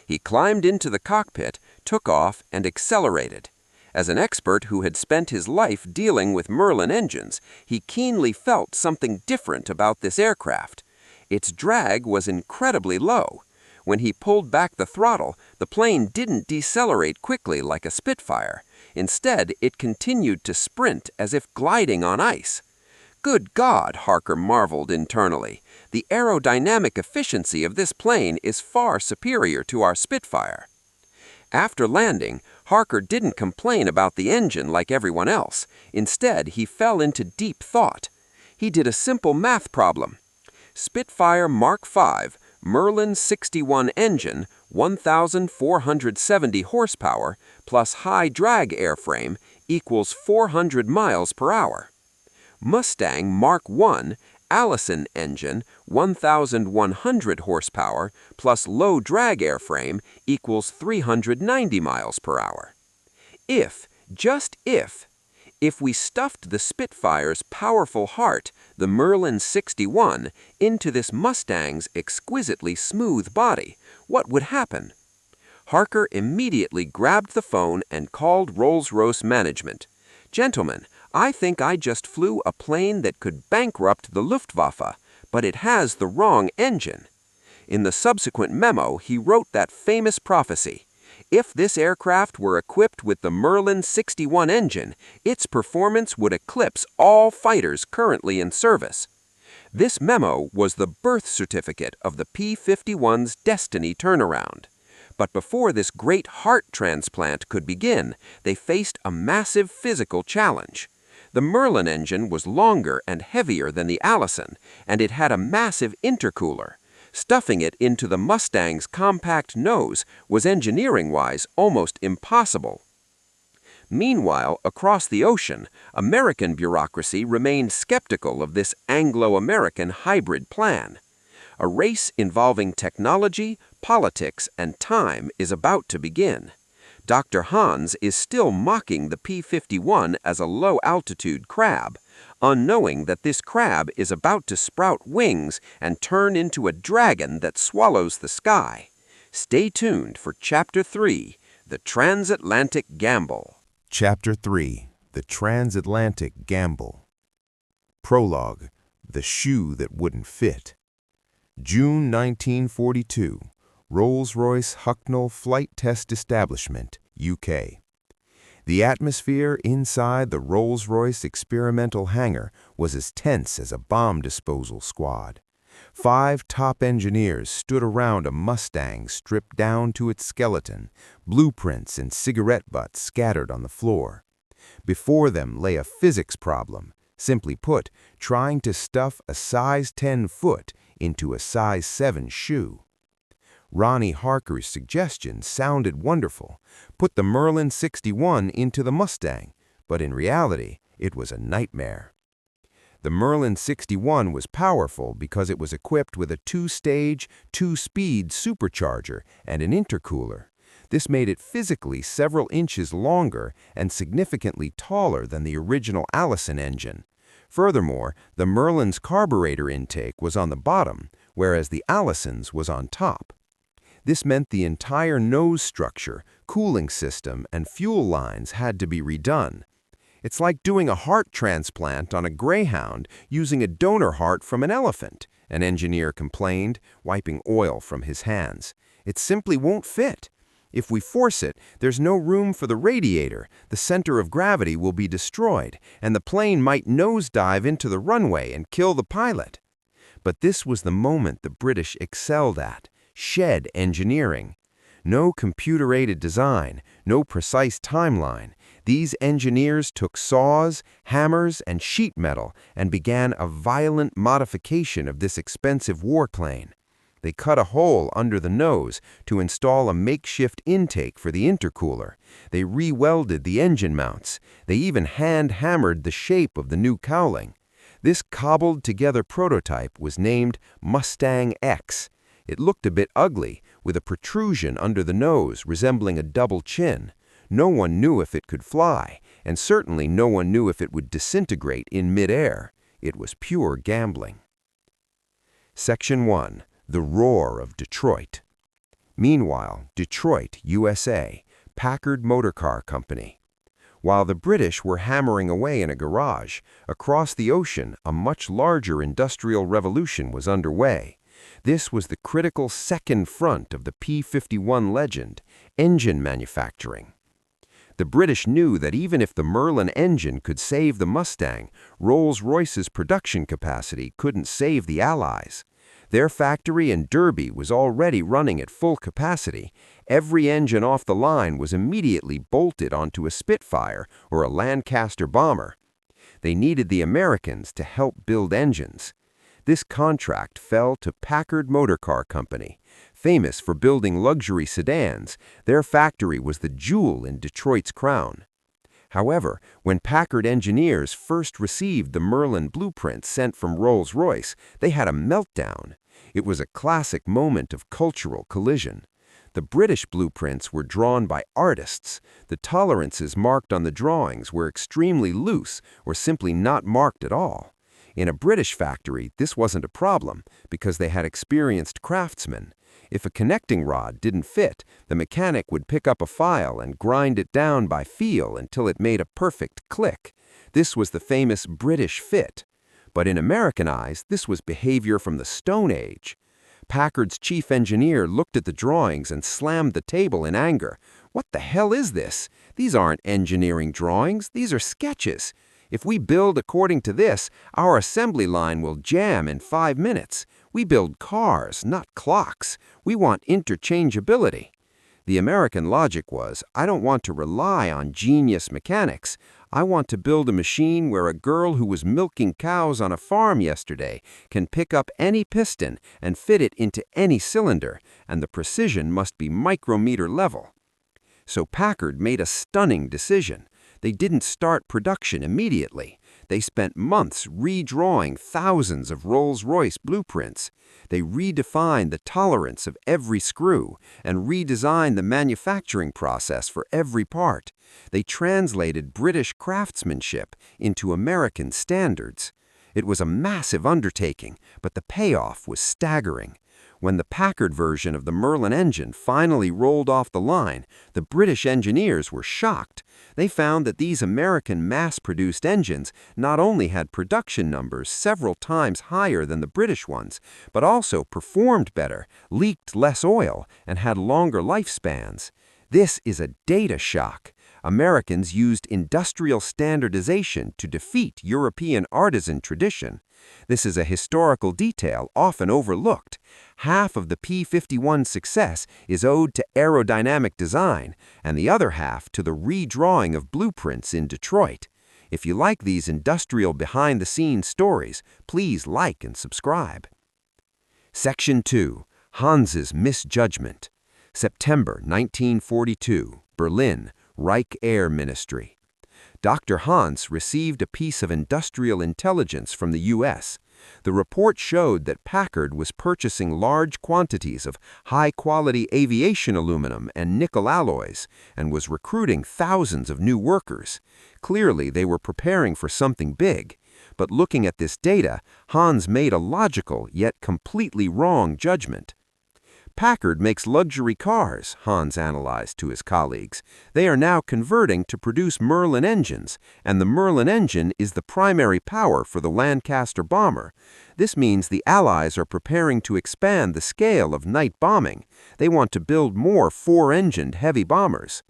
He climbed into the cockpit, took off, and accelerated. As an expert who had spent his life dealing with Merlin engines, he keenly felt something different about this aircraft. Its drag was incredibly low. When he pulled back the throttle, the plane didn't decelerate quickly like a Spitfire. Instead, it continued to sprint as if gliding on ice. Good God, Harker marveled internally. The aerodynamic efficiency of this plane is far superior to our Spitfire. After landing, Harker didn't complain about the engine like everyone else. Instead, he fell into deep thought. He did a simple math problem. Spitfire Mark V, Merlin 61 engine, 1,470 horsepower, plus high drag airframe equals 400 miles per hour. Mustang Mark I, Allison engine, 1,100 horsepower, plus low drag airframe equals 390 miles per hour. Just if we stuffed the Spitfire's powerful heart, the Merlin 61, into this Mustang's exquisitely smooth body, what would happen? Harker immediately grabbed the phone and called Rolls-Royce management. "Gentlemen, I think I just flew a plane that could bankrupt the Luftwaffe, but it has the wrong engine." In the subsequent memo, he wrote that famous prophecy: "If this aircraft were equipped with the Merlin 61 engine, its performance would eclipse all fighters currently in service." This memo was the birth certificate of the P-51's destiny turnaround. But before this great heart transplant could begin, they faced a massive physical challenge. The Merlin engine was longer and heavier than the Allison, and it had a massive intercooler. Stuffing it into the Mustang's compact nose was engineering-wise almost impossible. Meanwhile, across the ocean, American bureaucracy remained skeptical of this Anglo-American hybrid plan. A race involving technology, politics, and time is about to begin. Dr. Hans is still mocking the P-51 as a low-altitude crab, unknowing that this crab is about to sprout wings and turn into a dragon that swallows the sky. Stay tuned for Chapter 3, The Transatlantic Gamble. Chapter 3. The Transatlantic Gamble. Prologue. The Shoe That Wouldn't Fit. June 1942. Rolls-Royce Hucknall Flight Test Establishment, UK. The atmosphere inside the Rolls-Royce experimental hangar was as tense as a bomb disposal squad. 5 top engineers stood around a Mustang stripped down to its skeleton, blueprints and cigarette butts scattered on the floor. Before them lay a physics problem, simply put, trying to stuff a size 10 foot into a size 7 shoe. Ronnie Harker's suggestion sounded wonderful. Put the Merlin 61 into the Mustang, but in reality, it was a nightmare. The Merlin 61 was powerful because it was equipped with a 2-stage, 2-speed supercharger and an intercooler. This made it physically several inches longer and significantly taller than the original Allison engine. Furthermore, the Merlin's carburetor intake was on the bottom, whereas the Allison's was on top. This meant the entire nose structure, cooling system, and fuel lines had to be redone. It's like doing a heart transplant on a greyhound using a donor heart from an elephant, an engineer complained, wiping oil from his hands. It simply won't fit. If we force it, there's no room for the radiator, the center of gravity will be destroyed, and the plane might nosedive into the runway and kill the pilot. But this was the moment the British excelled at: shed engineering. No computer-aided design, no precise timeline. These engineers took saws, hammers, and sheet metal and began a violent modification of this expensive warplane. They cut a hole under the nose to install a makeshift intake for the intercooler. They re-welded the engine mounts. They even hand-hammered the shape of the new cowling. This cobbled-together prototype was named Mustang X. It looked a bit ugly, with a protrusion under the nose resembling a double chin. No one knew if it could fly, and certainly no one knew if it would disintegrate in mid-air. It was pure gambling. Section 1. The Roar of Detroit. Meanwhile, Detroit, USA, Packard Motor Car Company. While the British were hammering away in a garage, across the ocean a much larger industrial revolution was underway. This was the critical second front of the P-51 legend, engine manufacturing. The British knew that even if the Merlin engine could save the Mustang, Rolls-Royce's production capacity couldn't save the Allies. Their factory in Derby was already running at full capacity. Every engine off the line was immediately bolted onto a Spitfire or a Lancaster bomber. They needed the Americans to help build engines. This contract fell to Packard Motor Car Company. Famous for building luxury sedans, their factory was the jewel in Detroit's crown. However, when Packard engineers first received the Merlin blueprints sent from Rolls-Royce, they had a meltdown. It was a classic moment of cultural collision. The British blueprints were drawn by artists. The tolerances marked on the drawings were extremely loose or simply not marked at all. In a British factory, this wasn't a problem because they had experienced craftsmen. If a connecting rod didn't fit, the mechanic would pick up a file and grind it down by feel until it made a perfect click. This was the famous British fit. But in American eyes, this was behavior from the Stone Age. Packard's chief engineer looked at the drawings and slammed the table in anger. "What the hell is this? These aren't engineering drawings, these are sketches. If we build according to this, our assembly line will jam in 5 minutes. We build cars, not clocks. We want interchangeability." The American logic was, I don't want to rely on genius mechanics. I want to build a machine where a girl who was milking cows on a farm yesterday can pick up any piston and fit it into any cylinder, and the precision must be micrometer level. So Packard made a stunning decision. They didn't start production immediately. They spent months redrawing thousands of Rolls-Royce blueprints. They redefined the tolerance of every screw and redesigned the manufacturing process for every part. They translated British craftsmanship into American standards. It was a massive undertaking, but the payoff was staggering. When the Packard version of the Merlin engine finally rolled off the line, the British engineers were shocked. They found that these American mass-produced engines not only had production numbers several times higher than the British ones, but also performed better, leaked less oil, and had longer lifespans. This is a data shock. Americans used industrial standardization to defeat European artisan tradition. This is a historical detail often overlooked. Half of the P-51's success is owed to aerodynamic design, and the other half to the redrawing of blueprints in Detroit. If you like these industrial behind-the-scenes stories, please like and subscribe. Section 2. Hans's Misjudgment. September 1942, Berlin, Reich Air Ministry. Dr. Hans received a piece of industrial intelligence from the U.S. The report showed that Packard was purchasing large quantities of high-quality aviation aluminum and nickel alloys and was recruiting thousands of new workers. Clearly, they were preparing for something big. But looking at this data, Hans made a logical yet completely wrong judgment. Packard makes luxury cars, Hans analyzed to his colleagues. They are now converting to produce Merlin engines, and the Merlin engine is the primary power for the Lancaster bomber. This means the Allies are preparing to expand the scale of night bombing. They want to build more four-engined heavy bombers.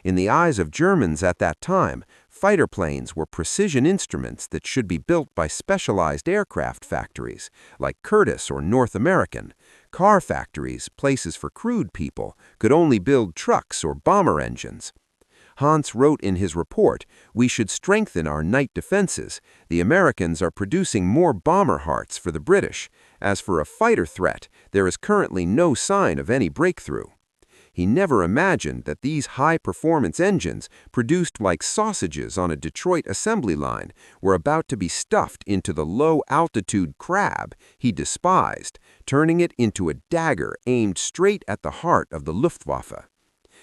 In the eyes of Germans at that time, fighter planes were precision instruments that should be built by specialized aircraft factories, like Curtiss or North American. Car factories, places for crude people, could only build trucks or bomber engines. Hans wrote in his report, "We should strengthen our night defenses. The Americans are producing more bomber hearts for the British. As for a fighter threat, there is currently no sign of any breakthrough." He never imagined that these high-performance engines, produced like sausages on a Detroit assembly line, were about to be stuffed into the low-altitude crab he despised, turning it into a dagger aimed straight at the heart of the Luftwaffe.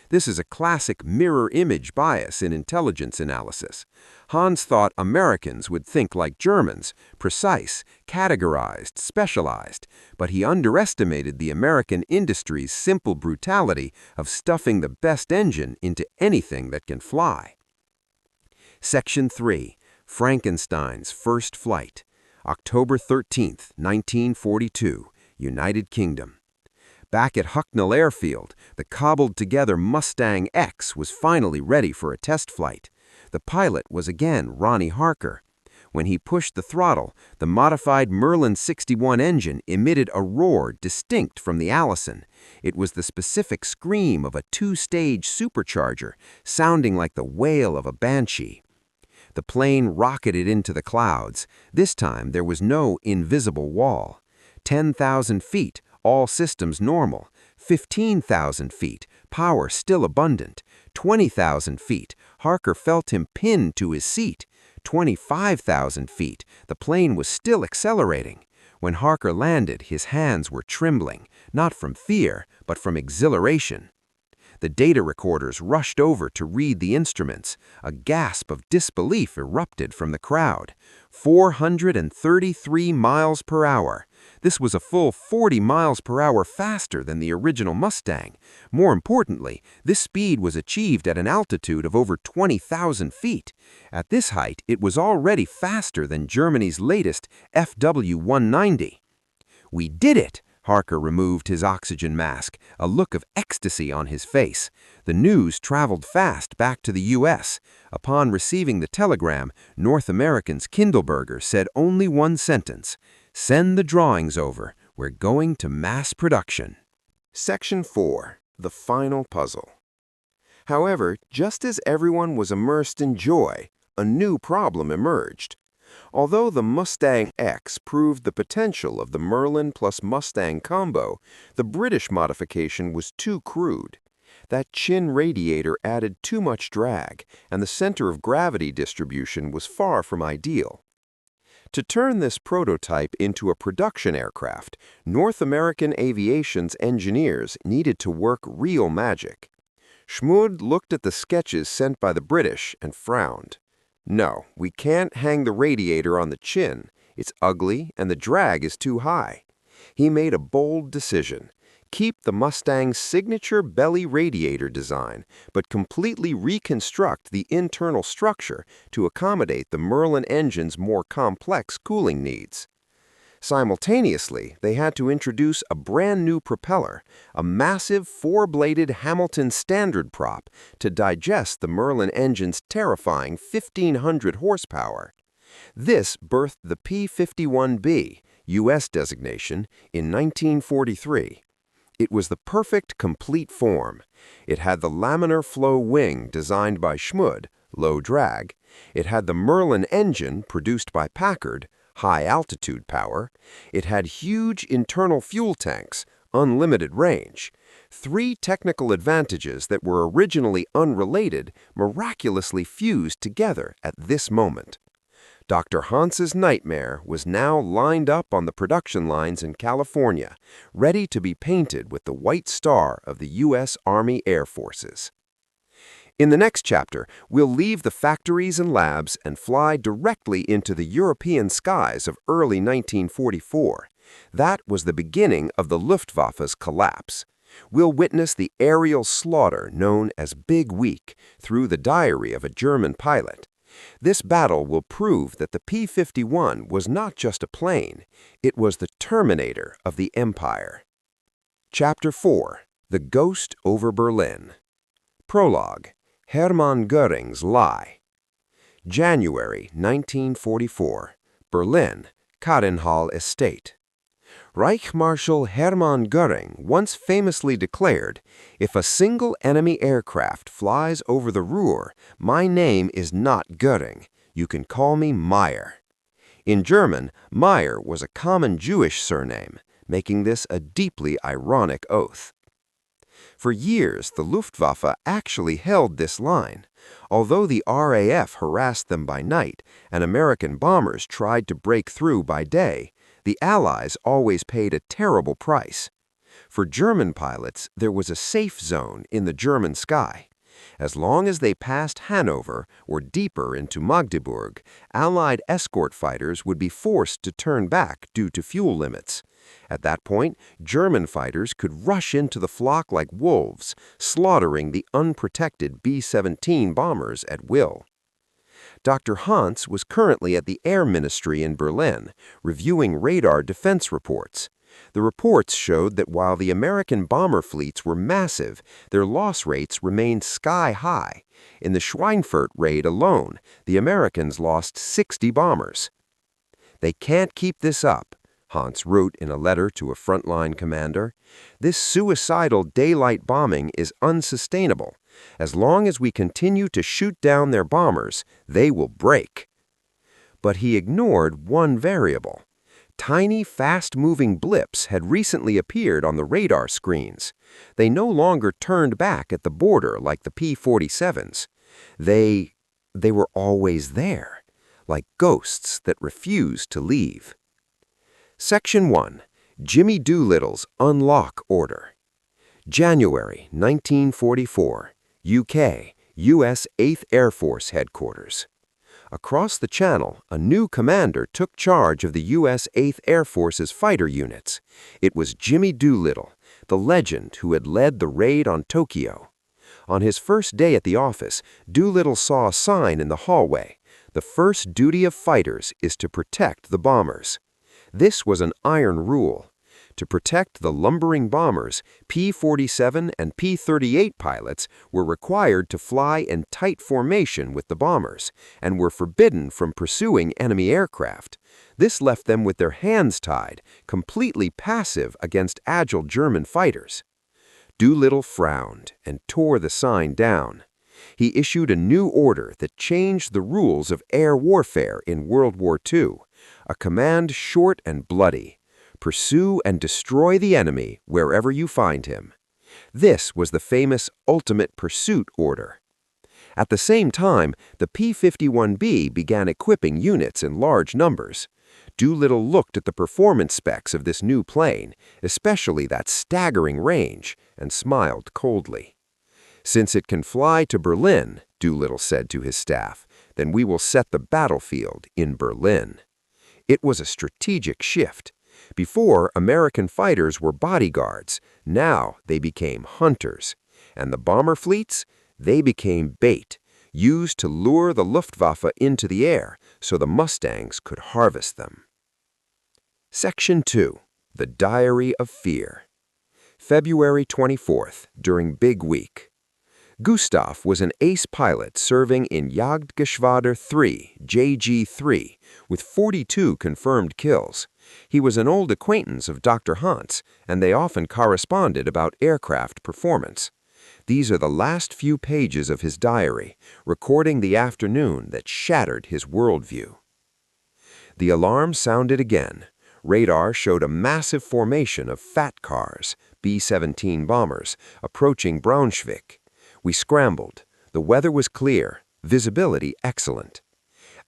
This is a classic mirror image bias in intelligence analysis. Hans thought Americans would think like Germans, precise, categorized, specialized, but he underestimated the American industry's simple brutality of stuffing the best engine into anything that can fly. Section 3. Frankenstein's First Flight. October 13, 1942, United Kingdom. Back at Hucknall Airfield, the cobbled-together Mustang X was finally ready for a test flight. The pilot was again Ronnie Harker. When he pushed the throttle, the modified Merlin 61 engine emitted a roar distinct from the Allison. It was the specific scream of a two-stage supercharger, sounding like the wail of a banshee. The plane rocketed into the clouds. This time there was no invisible wall. 10,000 feet, all systems normal. 15,000 feet, power still abundant. 20,000 feet, Harker felt him pinned to his seat. 25,000 feet, the plane was still accelerating. When Harker landed, his hands were trembling, not from fear, but from exhilaration. The data recorders rushed over to read the instruments. A gasp of disbelief erupted from the crowd. 433 miles per hour. This was a full 40 miles per hour faster than the original Mustang. More importantly, this speed was achieved at an altitude of over 20,000 feet. At this height, it was already faster than Germany's latest FW-190. "We did it!" Harker removed his oxygen mask, a look of ecstasy on his face. The news traveled fast back to the U.S. Upon receiving the telegram, North American's Kindleberger said only one sentence: "Send the drawings over. We're going to mass production." Section 4. The Final Puzzle. However, just as everyone was immersed in joy, a new problem emerged. Although the Mustang X proved the potential of the Merlin plus Mustang combo, the British modification was too crude. That chin radiator added too much drag, and the center of gravity distribution was far from ideal. To turn this prototype into a production aircraft, North American Aviation's engineers needed to work real magic. Schmud looked at the sketches sent by the British and frowned. "No, we can't hang the radiator on the chin. It's ugly and the drag is too high." He made a bold decision. Keep the Mustang's signature belly radiator design, but completely reconstruct the internal structure to accommodate the Merlin engine's more complex cooling needs. Simultaneously, they had to introduce a brand new propeller, a massive four-bladed Hamilton Standard prop, to digest the Merlin engine's terrifying 1,500 horsepower. This birthed the P-51B, U.S. designation, in 1943. It was the perfect complete form. It had the laminar flow wing designed by Schmud, low drag. It had the Merlin engine produced by Packard, high-altitude power. It had huge internal fuel tanks, unlimited range. Three technical advantages that were originally unrelated miraculously fused together at this moment. Dr. Hans's nightmare was now lined up on the production lines in California, ready to be painted with the white star of the U.S. Army Air Forces. In the next chapter, we'll leave the factories and labs and fly directly into the European skies of early 1944. That was the beginning of the Luftwaffe's collapse. We'll witness the aerial slaughter known as Big Week through the diary of a German pilot. This battle will prove that the P-51 was not just a plane, it was the terminator of the empire. Chapter 4. The Ghost over Berlin. Prologue. Hermann Göring's Lie. January 1944. Berlin, Kadenhall Estate. Reich Marshal Hermann Göring once famously declared, "If a single enemy aircraft flies over the Ruhr, my name is not Göring. You can call me Meyer." In German, Meyer was a common Jewish surname, making this a deeply ironic oath. For years, the Luftwaffe actually held this line. Although the RAF harassed them by night and American bombers tried to break through by day, the Allies always paid a terrible price. For German pilots, there was a safe zone in the German sky. As long as they passed Hanover or deeper into Magdeburg, Allied escort fighters would be forced to turn back due to fuel limits. At that point, German fighters could rush into the flock like wolves, slaughtering the unprotected B-17 bombers at will. Dr. Hans was currently at the Air Ministry in Berlin, reviewing radar defense reports. The reports showed that while the American bomber fleets were massive, their loss rates remained sky-high. In the Schweinfurt raid alone, the Americans lost 60 bombers. "They can't keep this up," Hans wrote in a letter to a frontline commander. "This suicidal daylight bombing is unsustainable. As long as we continue to shoot down their bombers, they will break." But he ignored one variable. Tiny, fast-moving blips had recently appeared on the radar screens. They no longer turned back at the border like the P-47s. They were always there, like ghosts that refused to leave. Section 1. Jimmy Doolittle's Unlock Order. January 1944. UK, U.S. 8th Air Force Headquarters. Across the channel, a new commander took charge of the U.S. 8th Air Force's fighter units. It was Jimmy Doolittle, the legend who had led the raid on Tokyo. On his first day at the office, Doolittle saw a sign in the hallway. "The first duty of fighters is to protect the bombers." This was an iron rule. To protect the lumbering bombers, P-47 and P-38 pilots were required to fly in tight formation with the bombers and were forbidden from pursuing enemy aircraft. This left them with their hands tied, completely passive against agile German fighters. Doolittle frowned and tore the sign down. He issued a new order that changed the rules of air warfare in World War II, a command short and bloody. Pursue and destroy the enemy wherever you find him. This was the famous Ultimate Pursuit Order. At the same time, the P-51B began equipping units in large numbers. Doolittle looked at the performance specs of this new plane, especially that staggering range, and smiled coldly. "Since it can fly to Berlin," Doolittle said to his staff, "then we will set the battlefield in Berlin." It was a strategic shift. Before, American fighters were bodyguards. Now they became hunters. And the bomber fleets? They became bait, used to lure the Luftwaffe into the air so the Mustangs could harvest them. Section 2. The Diary of Fear. February 24th, during Big Week. Gustav was an ace pilot serving in Jagdgeschwader 3, JG-3, with 42 confirmed kills. He was an old acquaintance of Dr. Hans, and they often corresponded about aircraft performance. These are the last few pages of his diary, recording the afternoon that shattered his worldview. The alarm sounded again. Radar showed a massive formation of fat cars, B-17 bombers, approaching Braunschweig. We scrambled. The weather was clear, visibility excellent.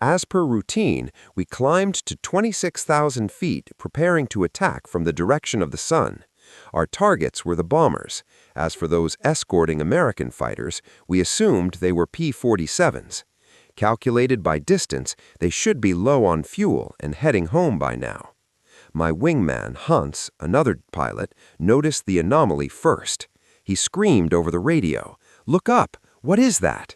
As per routine, we climbed to 26,000 feet, preparing to attack from the direction of the sun. Our targets were the bombers. As for those escorting American fighters, we assumed they were P-47s. Calculated by distance, they should be low on fuel and heading home by now. My wingman, Hans, another pilot, noticed the anomaly first. He screamed over the radio, "Look up! What is that?"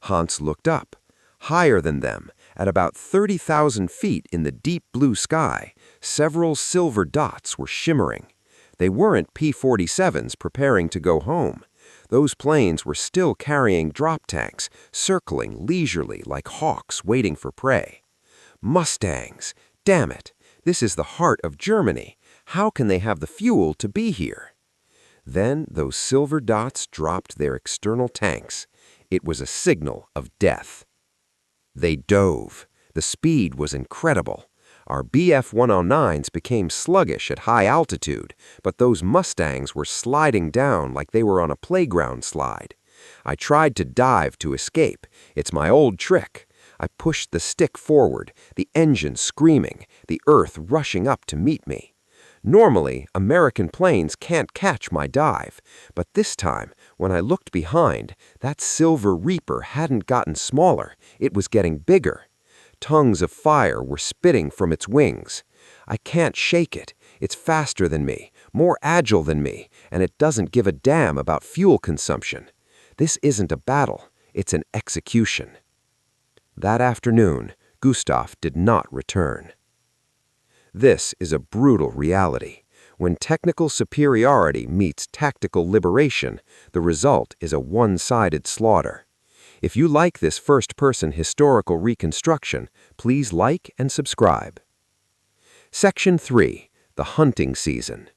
Hans looked up. Higher than them, at about 30,000 feet in the deep blue sky, several silver dots were shimmering. They weren't P-47s preparing to go home. Those planes were still carrying drop tanks, circling leisurely like hawks waiting for prey. Mustangs! Damn it! This is the heart of Germany. How can they have the fuel to be here? Then those silver dots dropped their external tanks. It was a signal of death. They dove. The speed was incredible. Our Bf-109s became sluggish at high altitude, but those Mustangs were sliding down like they were on a playground slide. I tried to dive to escape. It's my old trick. I pushed the stick forward, the engine screaming, the earth rushing up to meet me. Normally, American planes can't catch my dive, but this time, when I looked behind, that silver reaper hadn't gotten smaller, it was getting bigger. Tongues of fire were spitting from its wings. I can't shake it. It's faster than me, more agile than me, and it doesn't give a damn about fuel consumption. This isn't a battle, it's an execution. That afternoon, Gustav did not return. This is a brutal reality. When technical superiority meets tactical liberation, the result is a one-sided slaughter. If you like this first-person historical reconstruction, please like and subscribe. Section 3. The Hunting Season.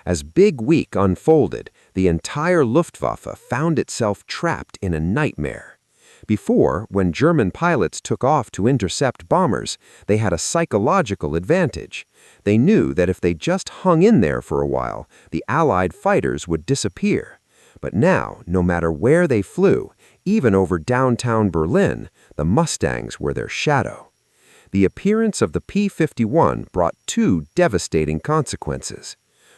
As Big Week unfolded, the entire Luftwaffe found itself trapped in a nightmare. Before, when German pilots took off to intercept bombers, they had a psychological advantage. They knew that if they just hung in there for a while, the Allied fighters would disappear. But now, no matter where they flew, even over downtown Berlin, the Mustangs were their shadow. The appearance of the P-51 brought two devastating consequences.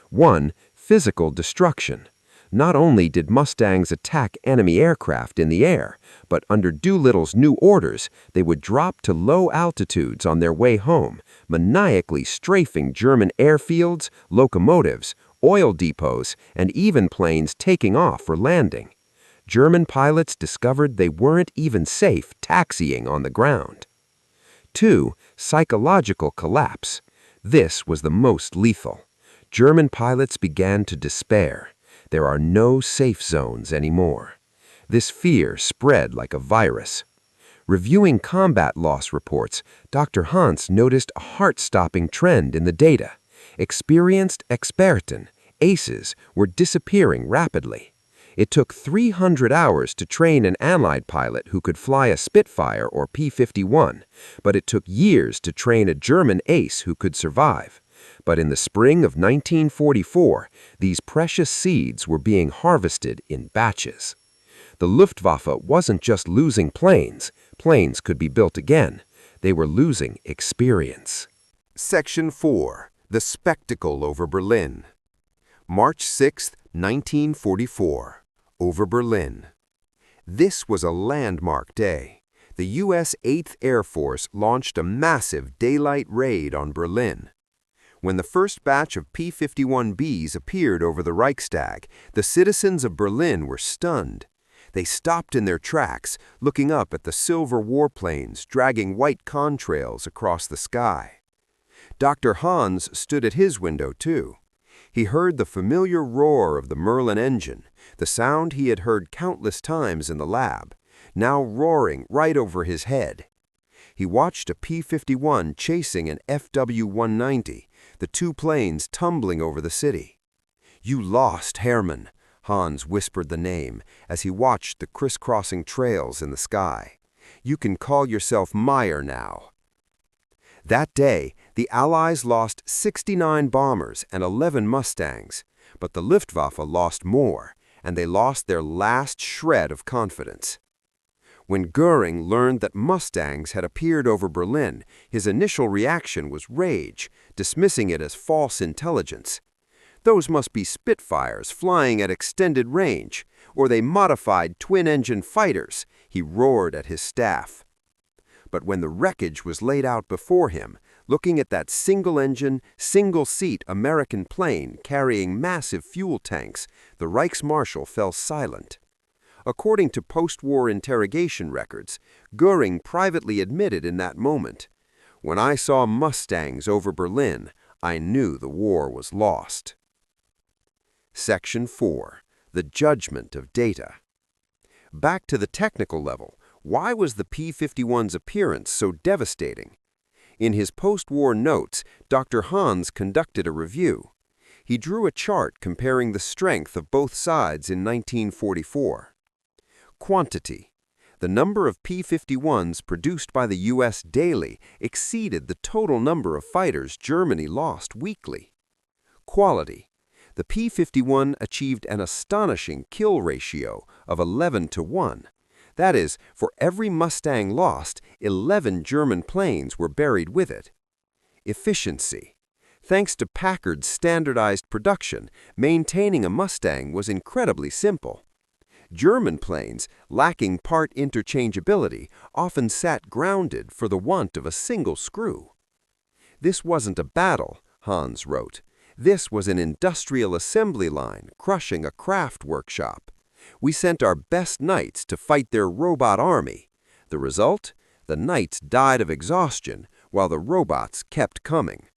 One, physical destruction. Not only did Mustangs attack enemy aircraft in the air, but under Doolittle's new orders, they would drop to low altitudes on their way home, maniacally strafing German airfields, locomotives, oil depots, and even planes taking off or landing. German pilots discovered they weren't even safe taxiing on the ground. 2. Psychological collapse. This was the most lethal. German pilots began to despair. There are no safe zones anymore. This fear spread like a virus. Reviewing combat loss reports, Dr. Hans noticed a heart-stopping trend in the data. Experienced Experten, aces, were disappearing rapidly. It took 300 hours to train an Allied pilot who could fly a Spitfire or P-51, but it took years to train a German ace who could survive. But in the spring of 1944, these precious seeds were being harvested in batches. The Luftwaffe wasn't just losing planes. Planes could be built again. They were losing experience. Section 4. The Spectacle over Berlin. March 6, 1944. Over Berlin. This was a landmark day. The U.S. 8th Air Force launched a massive daylight raid on Berlin. When the first batch of P-51Bs appeared over the Reichstag, the citizens of Berlin were stunned. They stopped in their tracks, looking up at the silver warplanes dragging white contrails across the sky. Dr. Hans stood at his window, too. He heard the familiar roar of the Merlin engine, the sound he had heard countless times in the lab, now roaring right over his head. He watched a P-51 chasing an FW-190, the two planes tumbling over the city. "You lost, Hermann," Hans whispered the name as he watched the crisscrossing trails in the sky. "You can call yourself Meyer now." That day, the Allies lost 69 bombers and 11 Mustangs, but the Luftwaffe lost more, and they lost their last shred of confidence. When Goering learned that Mustangs had appeared over Berlin, his initial reaction was rage, dismissing it as false intelligence. Those must be Spitfires flying at extended range, or they modified twin-engine fighters, he roared at his staff. But when the wreckage was laid out before him, looking at that single-engine, single-seat American plane carrying massive fuel tanks, the Reichsmarshal fell silent. According to post-war interrogation records, Göring privately admitted in that moment, "When I saw Mustangs over Berlin, I knew the war was lost." Section 4. The Judgment of Data. Back to the technical level, why was the P-51's appearance so devastating? In his post-war notes, Dr. Hans conducted a review. He drew a chart comparing the strength of both sides in 1944. Quantity. The number of P-51s produced by the U.S. daily exceeded the total number of fighters Germany lost weekly. Quality. The P-51 achieved an astonishing kill ratio of 11-to-1. That is, for every Mustang lost, 11 German planes were buried with it. Efficiency. Thanks to Packard's standardized production, maintaining a Mustang was incredibly simple. German planes, lacking part interchangeability, often sat grounded for the want of a single screw. "This wasn't a battle," Hans wrote. "This was an industrial assembly line crushing a craft workshop. We sent our best knights to fight their robot army. The result? The knights died of exhaustion while the robots kept coming."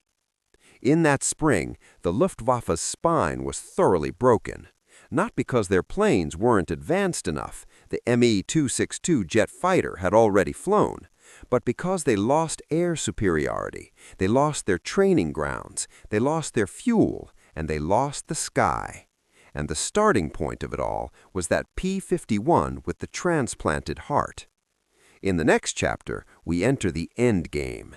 In that spring, the Luftwaffe's spine was thoroughly broken. Not because their planes weren't advanced enough, the Me-262 jet fighter had already flown, but because they lost air superiority, they lost their training grounds, they lost their fuel, and they lost the sky. And the starting point of it all was that P-51 with the transplanted heart. In the next chapter, we enter the end game.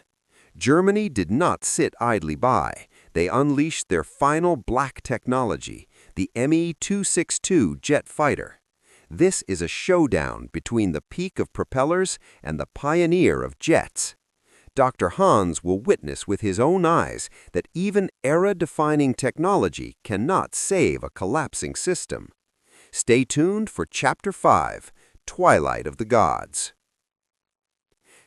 Germany did not sit idly by. They unleashed their final black technology, the Me-262 jet fighter. This is a showdown between the peak of propellers and the pioneer of jets. Dr. Hans will witness with his own eyes that even era-defining technology cannot save a collapsing system. Stay tuned for Chapter 5, Twilight of the Gods.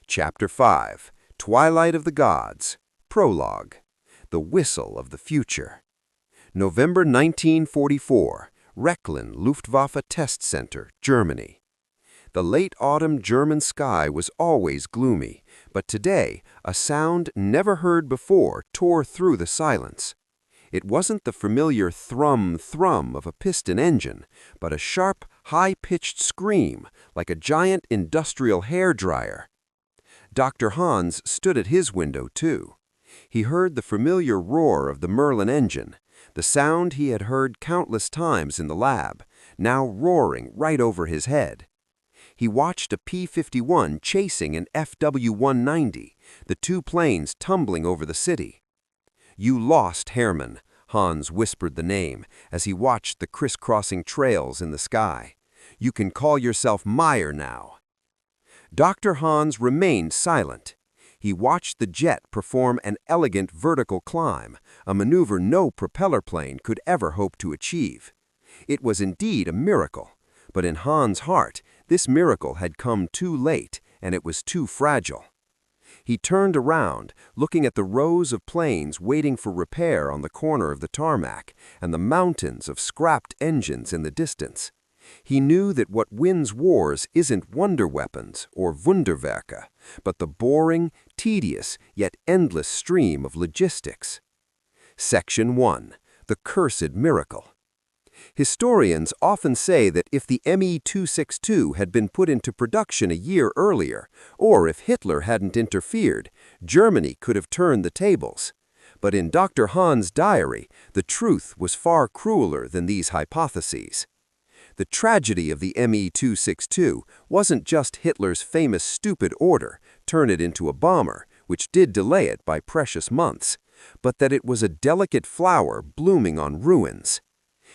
Chapter 5, Twilight of the Gods, Prologue, The Whistle of the Future. November 1944, Rechlin Luftwaffe Test Center, Germany. The late autumn German sky was always gloomy, but today a sound never heard before tore through the silence. It wasn't the familiar thrum-thrum of a piston engine, but a sharp, high-pitched scream like a giant industrial hairdryer. Dr. Hans stood at his window, too. He heard the familiar roar of the Merlin engine, the sound he had heard countless times in the lab, now roaring right over his head. He watched a P-51 chasing an FW-190, the two planes tumbling over the city. "You lost, Hermann," Hans whispered the name as he watched the crisscrossing trails in the sky. "You can call yourself Meyer now." Dr. Hans remained silent. He watched the jet perform an elegant vertical climb, a maneuver no propeller plane could ever hope to achieve. It was indeed a miracle, but in Hans' heart, this miracle had come too late, and it was too fragile. He turned around, looking at the rows of planes waiting for repair on the corner of the tarmac, and the mountains of scrapped engines in the distance. He knew that what wins wars isn't wonder weapons or Wunderwerke, but the boring, tedious, yet endless stream of logistics. Section 1. The Cursed Miracle. Historians often say that if the Me-262 had been put into production a year earlier, or if Hitler hadn't interfered, Germany could have turned the tables. But in Dr. Hans' diary, the truth was far crueler than these hypotheses. The tragedy of the Me-262 wasn't just Hitler's famous stupid order, turn it into a bomber, which did delay it by precious months, but that it was a delicate flower blooming on ruins.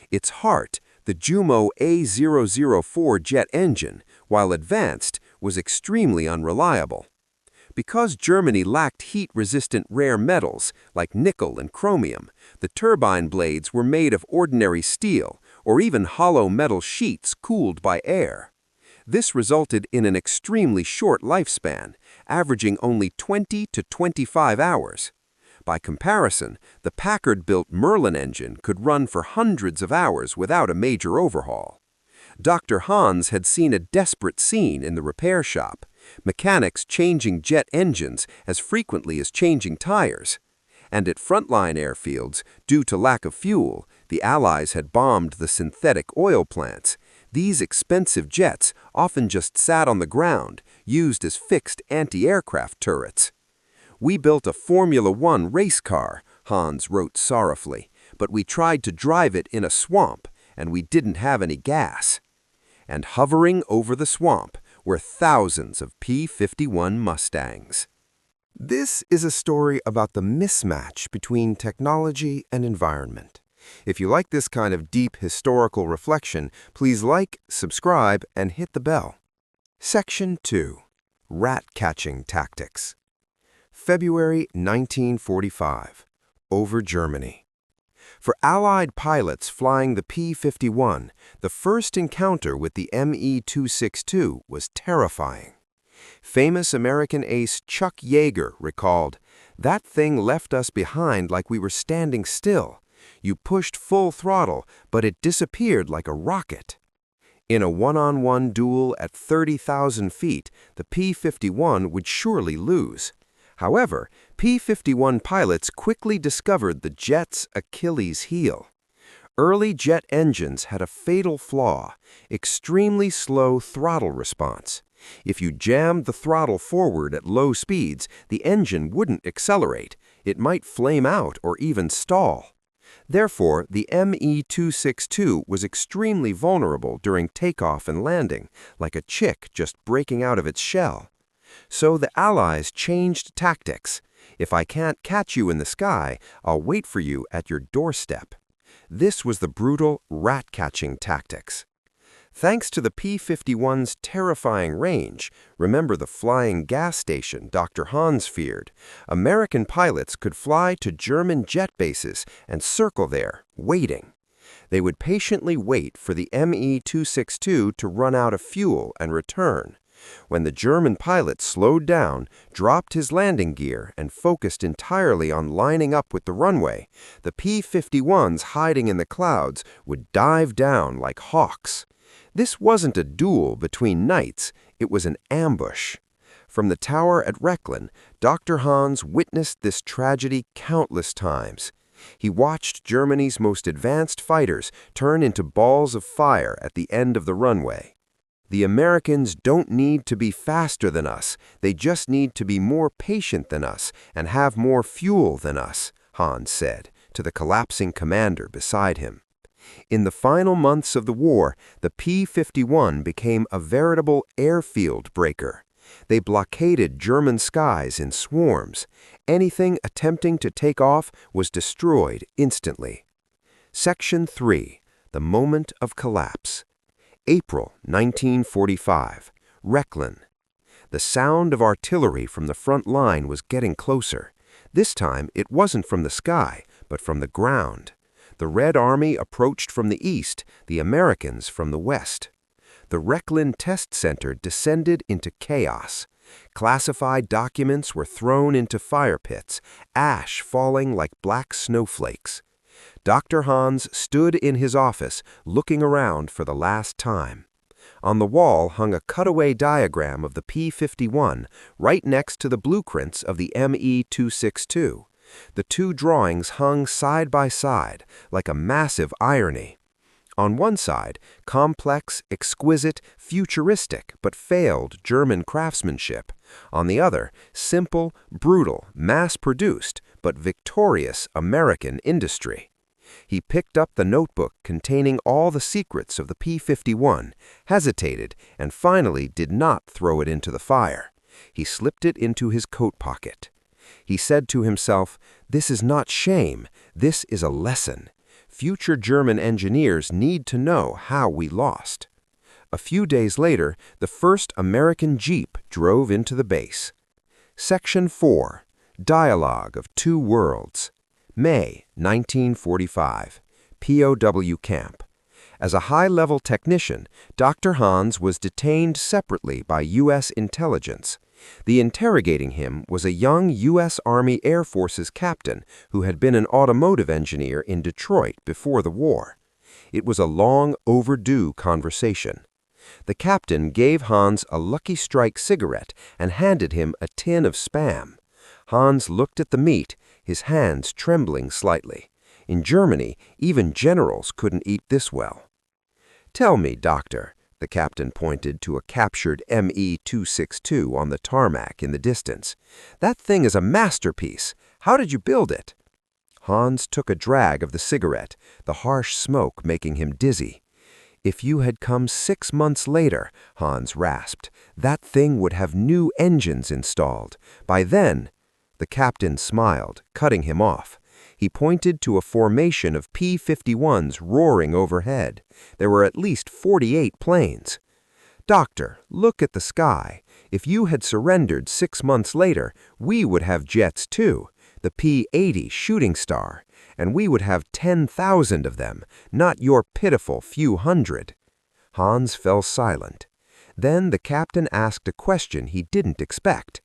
Its heart, the Jumo A004 jet engine, while advanced, was extremely unreliable. because Germany lacked heat-resistant rare metals like nickel and chromium, the turbine blades were made of ordinary steel or even hollow metal sheets cooled by air. This resulted in an extremely short lifespan, averaging only 20 to 25 hours. By comparison, the Packard-built Merlin engine could run for hundreds of hours without a major overhaul. Dr. Hans had seen a desperate scene in the repair shop, mechanics changing jet engines as frequently as changing tires. And at frontline airfields, due to lack of fuel, the Allies had bombed the synthetic oil plants. These expensive jets often just sat on the ground, used as fixed anti-aircraft turrets. "We built a Formula One race car," Hans wrote sorrowfully, "but we tried to drive it in a swamp, and we didn't have any gas." And hovering over the swamp were thousands of P-51 Mustangs. This is a story about the mismatch between technology and environment. If you like this kind of deep historical reflection, please like, subscribe, and hit the bell. Section 2. Rat-Catching Tactics. February 1945. Over Germany. For Allied pilots flying the P-51, the first encounter with the Me-262 was terrifying. Famous American ace Chuck Yeager recalled, "That thing left us behind like we were standing still. You pushed full throttle, but it disappeared like a rocket." In a one-on-one duel at 30,000 feet, the P-51 would surely lose. However, P-51 pilots quickly discovered the jet's Achilles heel. Early jet engines had a fatal flaw: extremely slow throttle response. If you jammed the throttle forward at low speeds, the engine wouldn't accelerate. It might flame out or even stall. Therefore, the Me-262 was extremely vulnerable during takeoff and landing, like a chick just breaking out of its shell. So the Allies changed tactics. "If I can't catch you in the sky, I'll wait for you at your doorstep." This was the brutal rat-catching tactics. Thanks to the P-51's terrifying range, remember the flying gas station Dr. Hans feared, American pilots could fly to German jet bases and circle there, waiting. They would patiently wait for the Me-262 to run out of fuel and return. When the German pilot slowed down, dropped his landing gear, and focused entirely on lining up with the runway, the P-51s hiding in the clouds would dive down like hawks. This wasn't a duel between knights, it was an ambush. From the tower at Rechlin, Dr. Hans witnessed this tragedy countless times. He watched Germany's most advanced fighters turn into balls of fire at the end of the runway. "The Americans don't need to be faster than us, they just need to be more patient than us and have more fuel than us," Hans said to the collapsing commander beside him. In the final months of the war, the P-51 became a veritable airfield breaker. They blockaded German skies in swarms. Anything attempting to take off was destroyed instantly. Section 3. The Moment of Collapse. April 1945. Rechlin. The sound of artillery from the front line was getting closer. This time it wasn't from the sky, but from the ground. The Red Army approached from the east, the Americans from the west. The Rechlin Test Center descended into chaos. Classified documents were thrown into fire pits, ash falling like black snowflakes. Dr. Hans stood in his office, looking around for the last time. On the wall hung a cutaway diagram of the P-51, right next to the blueprints of the Me-262. The two drawings hung side by side, like a massive irony. On one side, complex, exquisite, futuristic, but failed German craftsmanship. On the other, simple, brutal, mass-produced, but victorious American industry. He picked up the notebook containing all the secrets of the P-51, hesitated, and finally did not throw it into the fire. He slipped it into his coat pocket. He said to himself, "This is not shame, this is a lesson. Future German engineers need to know how we lost." A few days later, the first American Jeep drove into the base. Section 4. Dialogue of Two Worlds. May 1945. POW Camp. As a high-level technician, Dr. Hans was detained separately by U.S. intelligence. The interrogating him was a young U.S. Army Air Forces captain who had been an automotive engineer in Detroit before the war. It was a long overdue conversation. The captain gave Hans a Lucky Strike cigarette and handed him a tin of Spam. Hans looked at the meat, his hands trembling slightly. In Germany, even generals couldn't eat this well. "Tell me, Doctor," the captain pointed to a captured Me-262 on the tarmac in the distance. "That thing is a masterpiece. How did you build it?" Hans took a drag of the cigarette, the harsh smoke making him dizzy. "If you had come 6 months later," Hans rasped, "that thing would have new engines installed. By then—" The captain smiled, cutting him off. He pointed to a formation of P-51s roaring overhead. There were at least 48 planes. "Doctor, look at the sky. If you had surrendered 6 months later, we would have jets too, the P-80 Shooting Star, and we would have 10,000 of them, not your pitiful few hundred." Hans fell silent. Then the captain asked a question he didn't expect.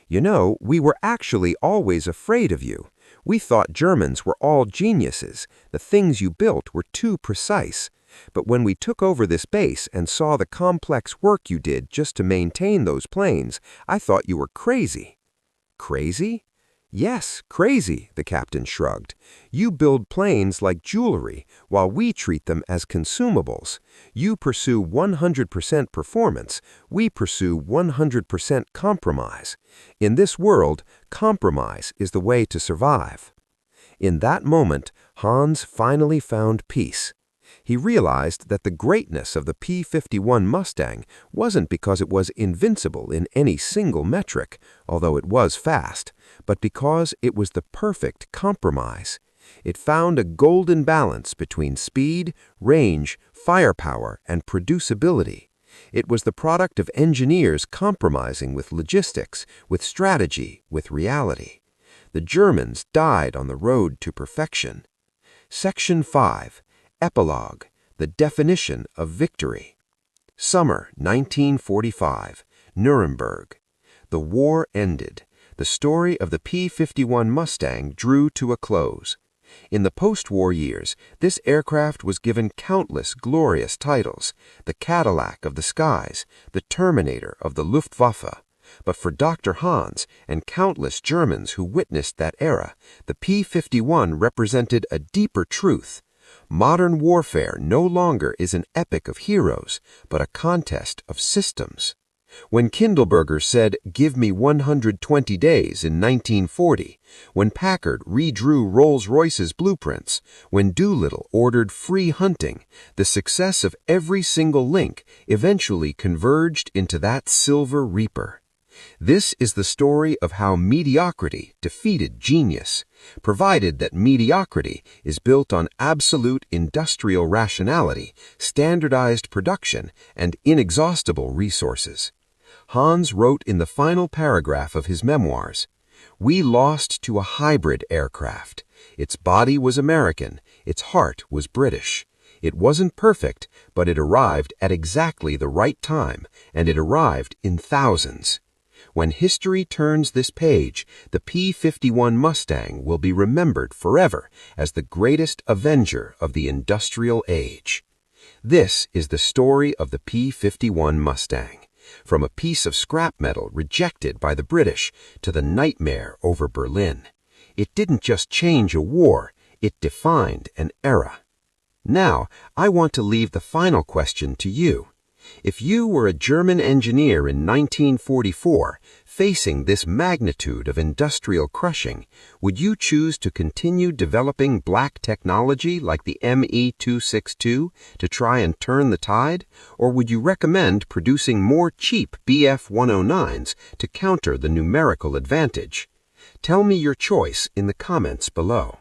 "You know, we were actually always afraid of you. We thought Germans were all geniuses. The things you built were too precise. But when we took over this base and saw the complex work you did just to maintain those planes, I thought you were crazy." "Crazy?" "Yes, crazy," the captain shrugged. "You build planes like jewelry, while we treat them as consumables. You pursue 100% performance, we pursue 100% compromise. In this world, compromise is the way to survive." In that moment, Hans finally found peace. He realized that the greatness of the P-51 Mustang wasn't because it was invincible in any single metric, although it was fast, but because it was the perfect compromise. It found a golden balance between speed, range, firepower, and producibility. It was the product of engineers compromising with logistics, with strategy, with reality. The Germans died on the road to perfection. Section 5. Epilogue, the definition of victory. Summer 1945, Nuremberg. The war ended. The story of the P-51 Mustang drew to a close. In the post-war years, this aircraft was given countless glorious titles: the Cadillac of the skies, the Terminator of the Luftwaffe. But for Dr. Hans and countless Germans who witnessed that era, the P-51 represented a deeper truth. Modern warfare no longer is an epic of heroes, but a contest of systems. When Kindleberger said, "Give me 120 days" in 1940, when Packard redrew Rolls-Royce's blueprints, when Doolittle ordered free hunting, the success of every single link eventually converged into that Silver Reaper. This is the story of how mediocrity defeated genius, provided that mediocrity is built on absolute industrial rationality, standardized production, and inexhaustible resources. Hans wrote in the final paragraph of his memoirs, "We lost to a hybrid aircraft. Its body was American, its heart was British. It wasn't perfect, but it arrived at exactly the right time, and it arrived in thousands." When history turns this page, the P-51 Mustang will be remembered forever as the greatest avenger of the industrial age. This is the story of the P-51 Mustang. From a piece of scrap metal rejected by the British to the nightmare over Berlin. It didn't just change a war, it defined an era. Now, I want to leave the final question to you. If you were a German engineer in 1944, facing this magnitude of industrial crushing, would you choose to continue developing black technology like the Me-262 to try and turn the tide, or would you recommend producing more cheap Bf-109s to counter the numerical advantage? Tell me your choice in the comments below.